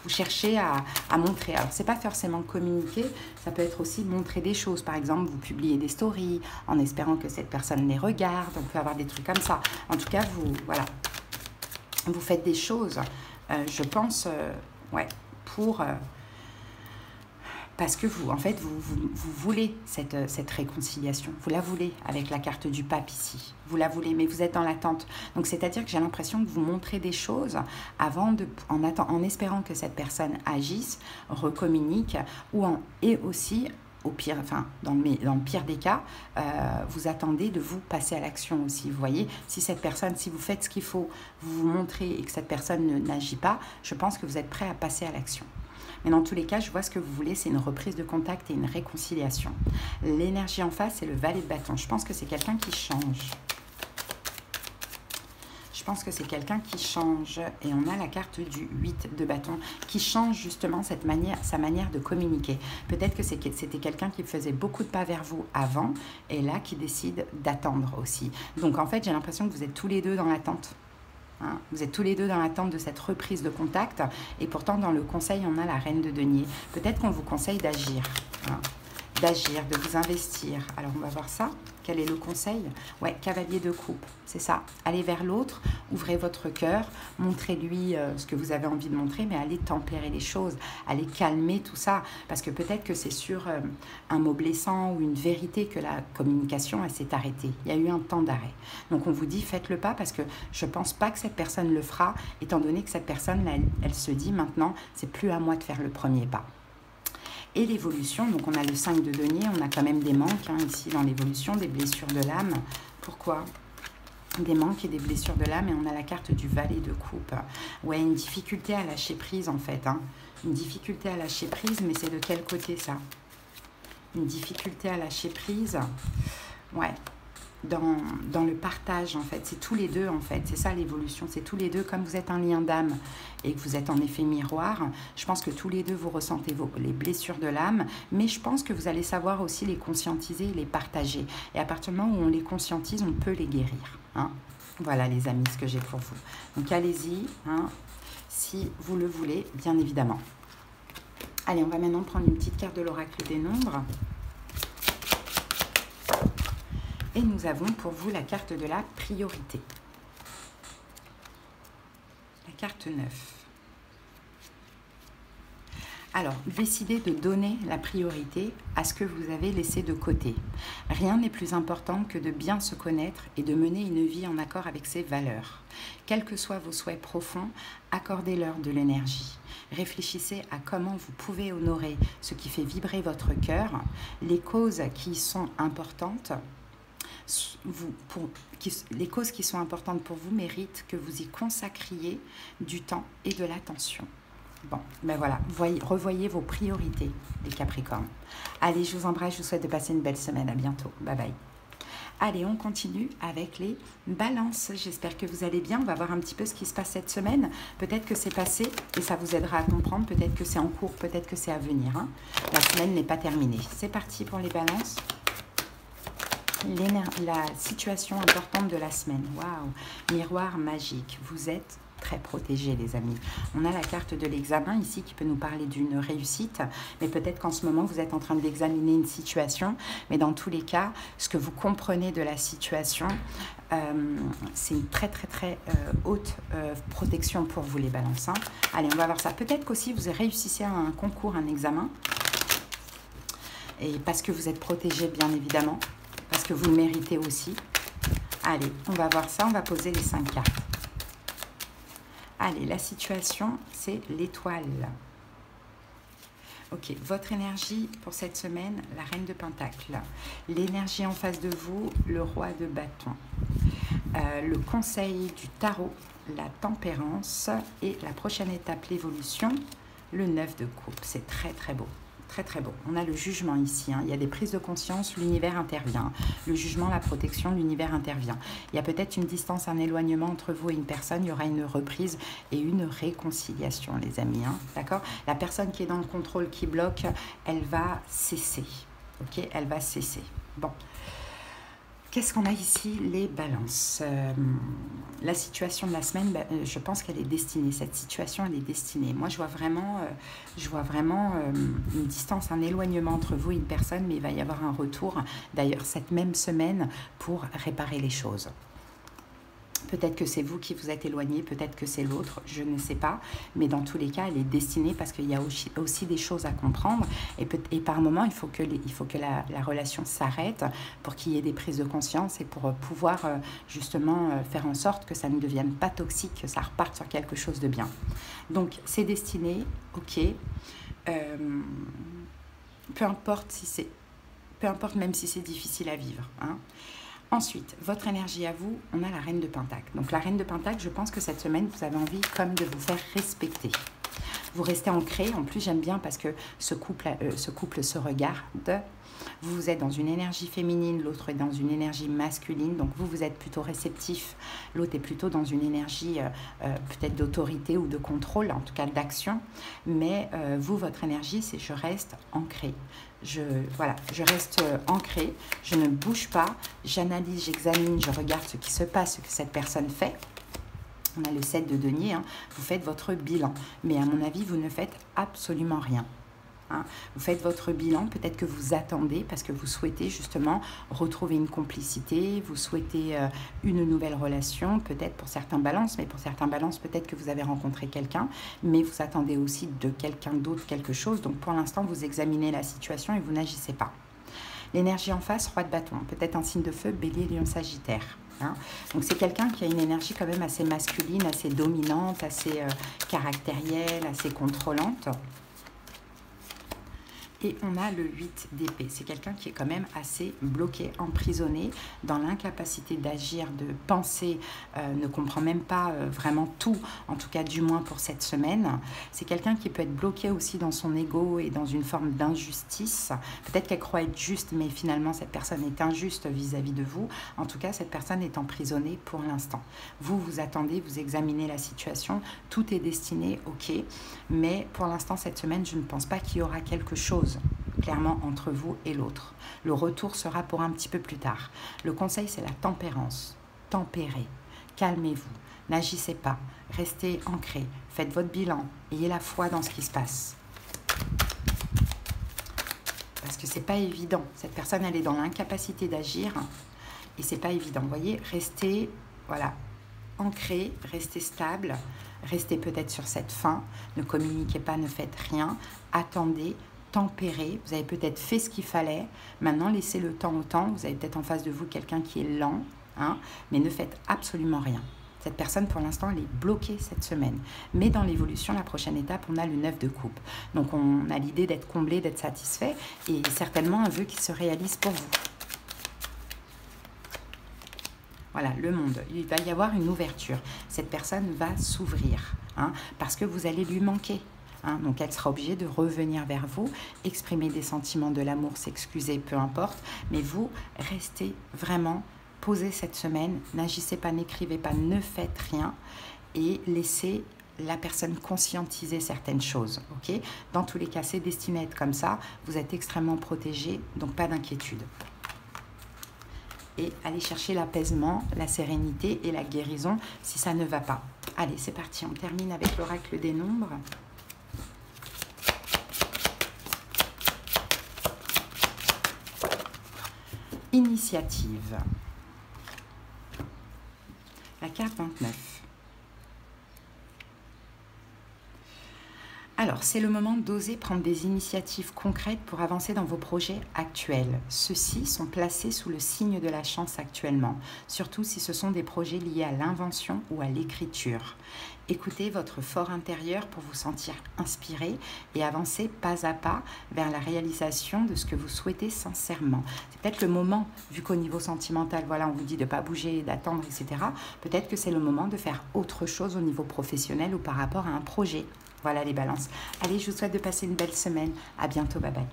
S1: Vous cherchez à montrer. Alors, c'est pas forcément communiquer, ça peut être aussi montrer des choses. Par exemple, vous publiez des stories en espérant que cette personne les regarde. On peut avoir des trucs comme ça. En tout cas, voilà. Vous faites des choses, je pense, ouais, parce que vous, en fait, vous voulez cette réconciliation. Vous la voulez avec la carte du pape ici. Vous la voulez, mais vous êtes dans l'attente. Donc, c'est-à-dire que j'ai l'impression que vous montrez des choses en espérant que cette personne agisse, recommunique, et aussi, au pire, enfin, dans le pire des cas, vous attendez de vous passer à l'action aussi. Vous voyez, si cette personne, si vous faites ce qu'il faut, vous montrez et que cette personne n'agit pas, je pense que vous êtes prêt à passer à l'action. Mais dans tous les cas, je vois ce que vous voulez, c'est une reprise de contact et une réconciliation. L'énergie en face, c'est le valet de bâton. Je pense que c'est quelqu'un qui change. Je pense que c'est quelqu'un qui change. Et on a la carte du 8 de bâton qui change justement sa manière de communiquer. Peut-être que c'était quelqu'un qui faisait beaucoup de pas vers vous avant et là qui décide d'attendre aussi. Donc en fait, j'ai l'impression que vous êtes tous les deux dans l'attente. Hein, vous êtes tous les deux dans l'attente de cette reprise de contact et pourtant dans le conseil on a la reine de denier. Peut-être qu'on vous conseille d'agir, hein, de vous investir. Alors on va voir ça. Quel est le conseil? Ouais, cavalier de coupe, c'est ça. Allez vers l'autre, ouvrez votre cœur, montrez-lui ce que vous avez envie de montrer, mais allez tempérer les choses, allez calmer tout ça. Parce que peut-être que c'est sur un mot blessant ou une vérité que la communication, elle s'est arrêtée. Il y a eu un temps d'arrêt. Donc on vous dit, faites-le pas parce que je ne pense pas que cette personne le fera, étant donné que cette personne, là, elle se dit maintenant, c'est plus à moi de faire le premier pas. Et l'évolution, donc on a le 5 de denier, on a quand même des manques ici dans l'évolution, des blessures de l'âme. Pourquoi? Des manques et des blessures de l'âme, et on a la carte du valet de coupe. Ouais, une difficulté à lâcher prise en fait. Une difficulté à lâcher prise, mais c'est de quel côté ça? Une difficulté à lâcher prise, ouais. Dans le partage en fait, c'est tous les deux en fait, c'est ça l'évolution, c'est tous les deux, comme vous êtes un lien d'âme et que vous êtes en effet miroir, je pense que tous les deux vous ressentez les blessures de l'âme, mais je pense que vous allez savoir aussi les conscientiser et les partager, et à partir du moment où on les conscientise, on peut les guérir, Voilà les amis, ce que j'ai pour vous, donc allez-y, si vous le voulez, bien évidemment. Allez, on va maintenant prendre une petite carte de l'oracle des nombres. Et nous avons pour vous la carte de la priorité. La carte 9. Alors, décidez de donner la priorité à ce que vous avez laissé de côté. Rien n'est plus important que de bien se connaître et de mener une vie en accord avec ses valeurs. Quels que soient vos souhaits profonds, accordez-leur de l'énergie. Réfléchissez à comment vous pouvez honorer ce qui fait vibrer votre cœur, les causes qui sont importantes. Les causes qui sont importantes pour vous méritent que vous y consacriez du temps et de l'attention. Bon, ben voilà, revoyez vos priorités, les Capricornes. Allez, je vous embrasse, je vous souhaite de passer une belle semaine. À bientôt. Bye bye. Allez, on continue avec les balances. J'espère que vous allez bien. On va voir un petit peu ce qui se passe cette semaine. Peut-être que c'est passé et ça vous aidera à comprendre. Peut-être que c'est en cours, peut-être que c'est à venir. La semaine n'est pas terminée. C'est parti pour les balances. La situation importante de la semaine. Waouh, miroir magique. Vous êtes très protégés, les amis. On a la carte de l'examen ici qui peut nous parler d'une réussite, mais peut-être qu'en ce moment, vous êtes en train d'examiner une situation, mais dans tous les cas, ce que vous comprenez de la situation, c'est une très haute protection pour vous, les balances. Allez, on va voir ça. Peut-être qu'aussi, vous réussissez à un concours, un examen, et parce que vous êtes protégés, bien évidemment, parce que vous le méritez aussi. Allez, on va voir ça, on va poser les 5 cartes. Allez, la situation, c'est l'étoile. Ok, votre énergie pour cette semaine, la reine de Pentacle. L'énergie en face de vous, le roi de bâton. Le conseil du tarot, la tempérance. Et la prochaine étape, l'évolution, le 9 de coupe. C'est très beau. Très beau. On a le jugement ici. Il y a des prises de conscience, l'univers intervient. Le jugement, la protection, l'univers intervient. Il y a peut-être une distance, un éloignement entre vous et une personne. Il y aura une reprise et une réconciliation, les amis. D'accord? La personne qui est dans le contrôle, qui bloque, elle va cesser. Ok? Elle va cesser. Bon. Qu'est-ce qu'on a ici? Les balances. La situation de la semaine, je pense qu'elle est destinée. Cette situation, elle est destinée. Moi, je vois vraiment une distance, un éloignement entre vous et une personne, mais il va y avoir un retour, d'ailleurs, cette même semaine, pour réparer les choses. Peut-être que c'est vous qui vous êtes éloigné, peut-être que c'est l'autre, je ne sais pas. Mais dans tous les cas, elle est destinée parce qu'il y a aussi des choses à comprendre. Et par moment, il faut que la relation s'arrête pour qu'il y ait des prises de conscience et pour pouvoir justement faire en sorte que ça ne devienne pas toxique, que ça reparte sur quelque chose de bien. Donc, c'est destiné, ok. Peu importe même si c'est difficile à vivre, Ensuite, votre énergie à vous, on a la reine de Pentacle. Donc la reine de Pentacle, je pense que cette semaine, vous avez envie comme de vous faire respecter. Vous restez ancré. En plus, j'aime bien parce que ce couple se regarde. Vous êtes dans une énergie féminine, l'autre est dans une énergie masculine. Donc vous êtes plutôt réceptif. L'autre est plutôt dans une énergie peut-être d'autorité ou de contrôle, en tout cas d'action. Mais vous, votre énergie, c'est je reste ancré. Je reste ancré, je ne bouge pas, j'analyse, j'examine, je regarde ce qui se passe, ce que cette personne fait. On a le 7 de denier, vous faites votre bilan. Mais à mon avis, vous ne faites absolument rien. Hein. Vous faites votre bilan, peut-être que vous attendez parce que vous souhaitez justement retrouver une complicité, vous souhaitez une nouvelle relation, peut-être pour certains balances, mais pour certains balances, peut-être que vous avez rencontré quelqu'un, mais vous attendez aussi de quelqu'un d'autre quelque chose. Donc pour l'instant, vous examinez la situation et vous n'agissez pas. L'énergie en face, roi de bâton, peut-être un signe de feu, bélier, lion, sagittaire. Hein. Donc c'est quelqu'un qui a une énergie quand même assez masculine, assez dominante, assez caractérielle, assez contrôlante. Et on a le 8 d'épée. C'est quelqu'un qui est quand même assez bloqué, emprisonné, dans l'incapacité d'agir, de penser, ne comprend même pas vraiment tout, en tout cas du moins pour cette semaine. C'est quelqu'un qui peut être bloqué aussi dans son ego et dans une forme d'injustice. Peut-être qu'elle croit être juste, mais finalement cette personne est injuste vis-à-vis de vous. En tout cas, cette personne est emprisonnée pour l'instant. Vous, vous attendez, vous examinez la situation. Tout est destiné, ok. Mais pour l'instant, cette semaine, je ne pense pas qu'il y aura quelque chose clairement entre vous et l'autre. Le retour sera pour un petit peu plus tard. Le conseil, c'est la tempérance. Tempérez, calmez-vous, n'agissez pas, restez ancrés, faites votre bilan, ayez la foi dans ce qui se passe. Parce que c'est pas évident. Cette personne, elle est dans l'incapacité d'agir et c'est pas évident. Vous voyez, restez, voilà, ancré, restez stable, restez peut-être sur cette fin, ne communiquez pas, ne faites rien, attendez, tempérez, vous avez peut-être fait ce qu'il fallait, maintenant laissez le temps au temps, vous avez peut-être en face de vous quelqu'un qui est lent, hein, mais ne faites absolument rien. Cette personne, pour l'instant, elle est bloquée cette semaine. Mais dans l'évolution, la prochaine étape, on a le 9 de coupe. Donc, on a l'idée d'être comblé, d'être satisfait, et certainement un vœu qui se réalise pour vous. Voilà, le monde. Il va y avoir une ouverture. Cette personne va s'ouvrir, hein, parce que vous allez lui manquer. Hein, donc elle sera obligée de revenir vers vous, exprimer des sentiments de l'amour, s'excuser, peu importe. Mais vous, restez vraiment posé cette semaine, n'agissez pas, n'écrivez pas, ne faites rien et laissez la personne conscientiser certaines choses. Okay. Dans tous les cas, c'est destiné à être comme ça. Vous êtes extrêmement protégé, donc pas d'inquiétude. Et allez chercher l'apaisement, la sérénité et la guérison si ça ne va pas. Allez, c'est parti, on termine avec l'oracle des nombres. Initiative. La carte 29. Alors, c'est le moment d'oser prendre des initiatives concrètes pour avancer dans vos projets actuels. Ceux-ci sont placés sous le signe de la chance actuellement, surtout si ce sont des projets liés à l'invention ou à l'écriture. Écoutez votre fort intérieur pour vous sentir inspiré et avancer pas à pas vers la réalisation de ce que vous souhaitez sincèrement. C'est peut-être le moment, vu qu'au niveau sentimental, voilà, on vous dit de ne pas bouger, d'attendre, etc. Peut-être que c'est le moment de faire autre chose au niveau professionnel ou par rapport à un projet. Voilà les balances. Allez, je vous souhaite de passer une belle semaine. À bientôt, bye bye.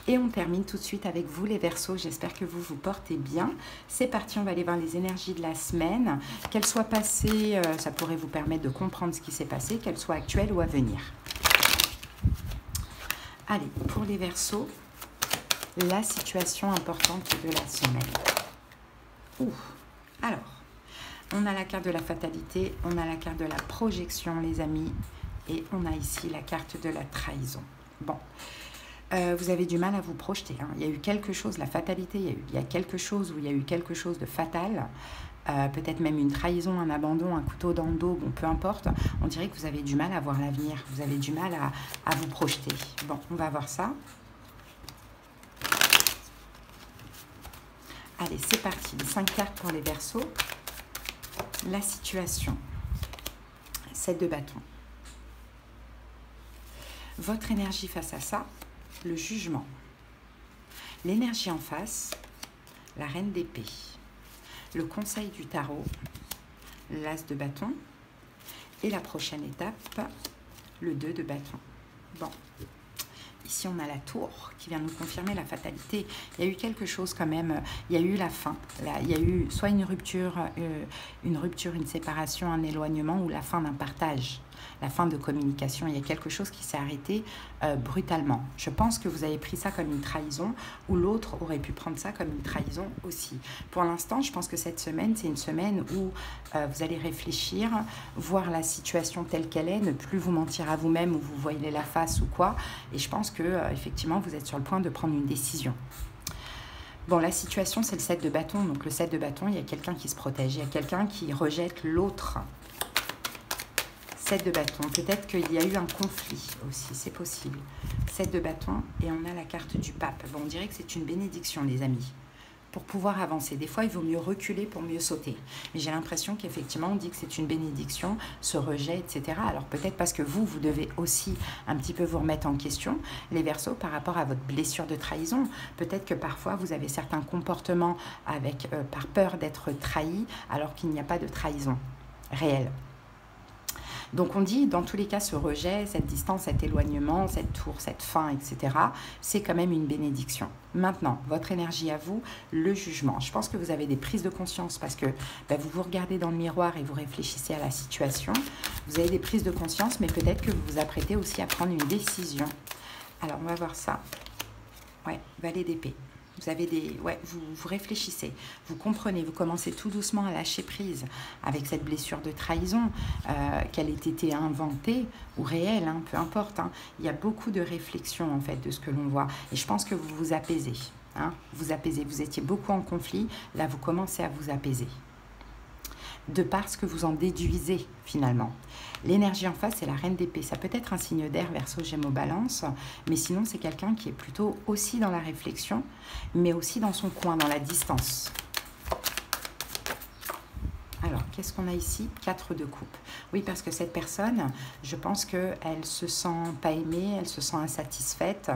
S1: Et on termine tout de suite avec vous les Verseaux. J'espère que vous vous portez bien. C'est parti, on va aller voir les énergies de la semaine. Qu'elles soient passées, ça pourrait vous permettre de comprendre ce qui s'est passé, qu'elles soient actuelles ou à venir. Allez, pour les Verseaux, la situation importante de la semaine. Alors, on a la carte de la fatalité, on a la carte de la projection, les amis. Et on a ici la carte de la trahison. Bon, vous avez du mal à vous projeter. Hein. Il y a eu quelque chose, la fatalité, il y a quelque chose où il y a eu quelque chose de fatal. Peut-être même une trahison, un abandon, un couteau dans le dos, bon, peu importe. On dirait que vous avez du mal à voir l'avenir. Vous avez du mal à vous projeter. Bon, on va voir ça. Allez, c'est parti. Les 5 cartes pour les Verseaux. La situation. 7 de bâton. Votre énergie face à ça, le jugement. L'énergie en face, la reine d'épée. Le conseil du tarot, l'as de bâton. Et la prochaine étape, le 2 de bâton. Bon, ici on a la tour qui vient nous confirmer la fatalité. Il y a eu quelque chose quand même, il y a eu la fin. Là, il y a eu soit une rupture, une séparation, un éloignement ou la fin d'un partage. La fin de communication, il y a quelque chose qui s'est arrêté brutalement. Je pense que vous avez pris ça comme une trahison ou l'autre aurait pu prendre ça comme une trahison aussi. Pour l'instant, je pense que cette semaine, c'est une semaine où vous allez réfléchir, voir la situation telle qu'elle est, ne plus vous mentir à vous-même ou vous voiler la face ou quoi. Et je pense que que, effectivement, vous êtes sur le point de prendre une décision. Bon, la situation, c'est le 7 de bâton. Donc, le 7 de bâton, il y a quelqu'un qui se protège. Il y a quelqu'un qui rejette l'autre. 7 de bâton. Peut-être qu'il y a eu un conflit aussi, c'est possible. 7 de bâton et on a la carte du pape. Bon, on dirait que c'est une bénédiction, les amis, pour pouvoir avancer. Des fois, il vaut mieux reculer pour mieux sauter. Mais j'ai l'impression qu'effectivement, on dit que c'est une bénédiction, ce rejet, etc. Alors peut-être parce que vous devez aussi un petit peu vous remettre en question, les Verseaux, par rapport à votre blessure de trahison. Peut-être que parfois, vous avez certains comportements par peur d'être trahi, alors qu'il n'y a pas de trahison réelle. Donc on dit, dans tous les cas, ce rejet, cette distance, cet éloignement, cette tour, cette fin, etc., c'est quand même une bénédiction. Maintenant, votre énergie à vous, le jugement. Je pense que vous avez des prises de conscience parce que vous vous regardez dans le miroir et vous réfléchissez à la situation. Vous avez des prises de conscience, mais peut-être que vous vous apprêtez aussi à prendre une décision. Alors, on va voir ça. Ouais, valet d'épée. Vous avez vous réfléchissez, vous comprenez, vous commencez tout doucement à lâcher prise avec cette blessure de trahison, qu'elle ait été inventée ou réelle, hein, peu importe. Hein. Il y a beaucoup de réflexion en fait de ce que l'on voit. Et je pense que vous vous apaisez. Hein, vous apaisez. Vous étiez beaucoup en conflit, là vous commencez à vous apaiser. De par ce que vous en déduisez finalement. L'énergie en face, c'est la reine d'épée. Ça peut être un signe d'air, Verseau, Gémeaux, Balance, mais sinon c'est quelqu'un qui est plutôt aussi dans la réflexion, mais aussi dans son coin, dans la distance. Alors, qu'est-ce qu'on a ici? 4 de coupe. Oui, parce que cette personne, je pense qu'elle se sent pas aimée, elle se sent insatisfaite.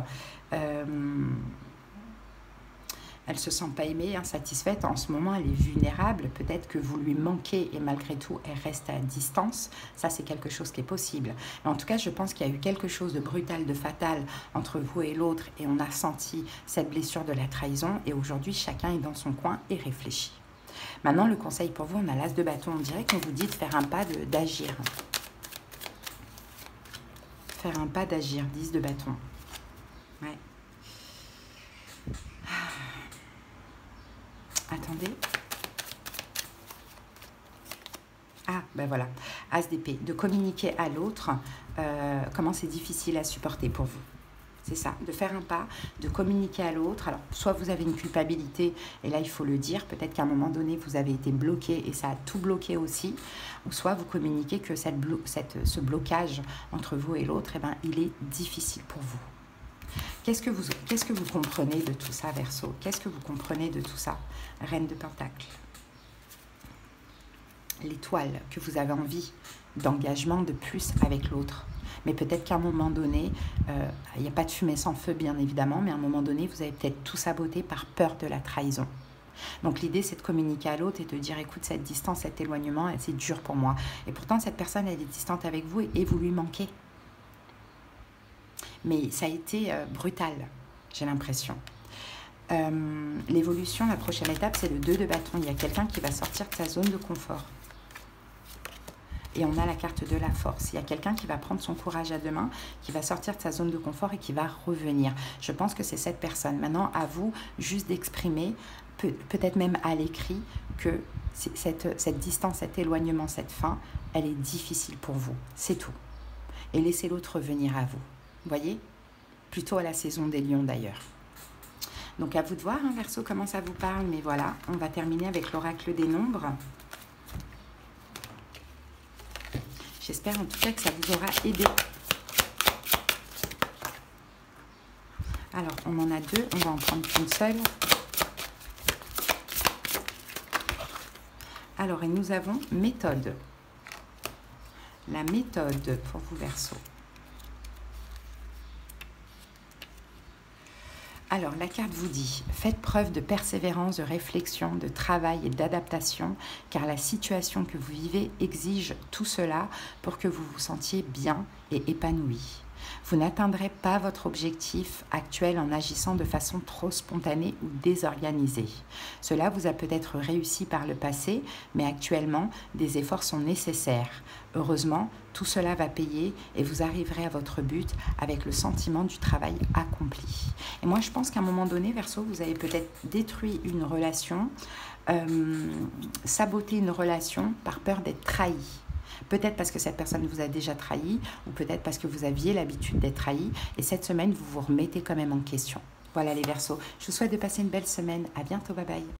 S1: Elle se sent pas aimée, insatisfaite. En ce moment, elle est vulnérable. Peut-être que vous lui manquez et malgré tout, elle reste à distance. Ça, c'est quelque chose qui est possible. Mais en tout cas, je pense qu'il y a eu quelque chose de brutal, de fatal entre vous et l'autre. Et on a senti cette blessure de la trahison. Et aujourd'hui, chacun est dans son coin et réfléchit. Maintenant, le conseil pour vous, on a l'as de bâton. On dirait qu'on vous dit de faire un pas, d'agir. Faire un pas d'agir, 10 de bâton. Ouais. Attendez. Ah, ben voilà. As d'épée. De communiquer à l'autre comment c'est difficile à supporter pour vous. C'est ça, de faire un pas, de communiquer à l'autre. Alors, soit vous avez une culpabilité, et là, il faut le dire. Peut-être qu'à un moment donné, vous avez été bloqué, et ça a tout bloqué aussi. Ou soit vous communiquez que ce blocage entre vous et l'autre, eh ben, il est difficile pour vous. Qu'est-ce que vous comprenez de tout ça, Verseau? Qu'est-ce que vous comprenez de tout ça? Reine de Pentacle. L'étoile, que vous avez envie d'engagement de plus avec l'autre. Mais peut-être qu'à un moment donné, il n'y a pas de fumée sans feu, bien évidemment, mais à un moment donné, vous avez peut-être tout saboté par peur de la trahison. Donc l'idée, c'est de communiquer à l'autre et de dire, écoute, cette distance, cet éloignement, c'est dur pour moi. Et pourtant, cette personne, elle est distante avec vous et vous lui manquez. Mais ça a été brutal, j'ai l'impression. L'évolution, la prochaine étape, c'est le 2 de bâton. Il y a quelqu'un qui va sortir de sa zone de confort. Et on a la carte de la force. Il y a quelqu'un qui va prendre son courage à deux mains, qui va sortir de sa zone de confort et qui va revenir. Je pense que c'est cette personne. Maintenant, à vous juste d'exprimer, peut-être même à l'écrit, que cette distance, cet éloignement, cette fin, elle est difficile pour vous. C'est tout. Et laissez l'autre revenir à vous. Vous voyez? Plutôt à la saison des lions d'ailleurs. Donc à vous de voir, hein, Verseau, comment ça vous parle. Mais voilà, on va terminer avec l'oracle des nombres. J'espère en tout cas que ça vous aura aidé. Alors, on en a 2, on va en prendre qu'une seule. Alors, et nous avons méthode. La méthode pour vous, Verseau. Alors, la carte vous dit, faites preuve de persévérance, de réflexion, de travail et d'adaptation, car la situation que vous vivez exige tout cela pour que vous vous sentiez bien et épanoui. Vous n'atteindrez pas votre objectif actuel en agissant de façon trop spontanée ou désorganisée. Cela vous a peut-être réussi par le passé, mais actuellement, des efforts sont nécessaires. Heureusement, tout cela va payer et vous arriverez à votre but avec le sentiment du travail accompli. Et moi, je pense qu'à un moment donné, Verseau, vous avez peut-être détruit une relation, saboté une relation par peur d'être trahi. Peut-être parce que cette personne vous a déjà trahi, ou peut-être parce que vous aviez l'habitude d'être trahi, et cette semaine, vous vous remettez quand même en question. Voilà les Verseaux. Je vous souhaite de passer une belle semaine. À bientôt, bye bye.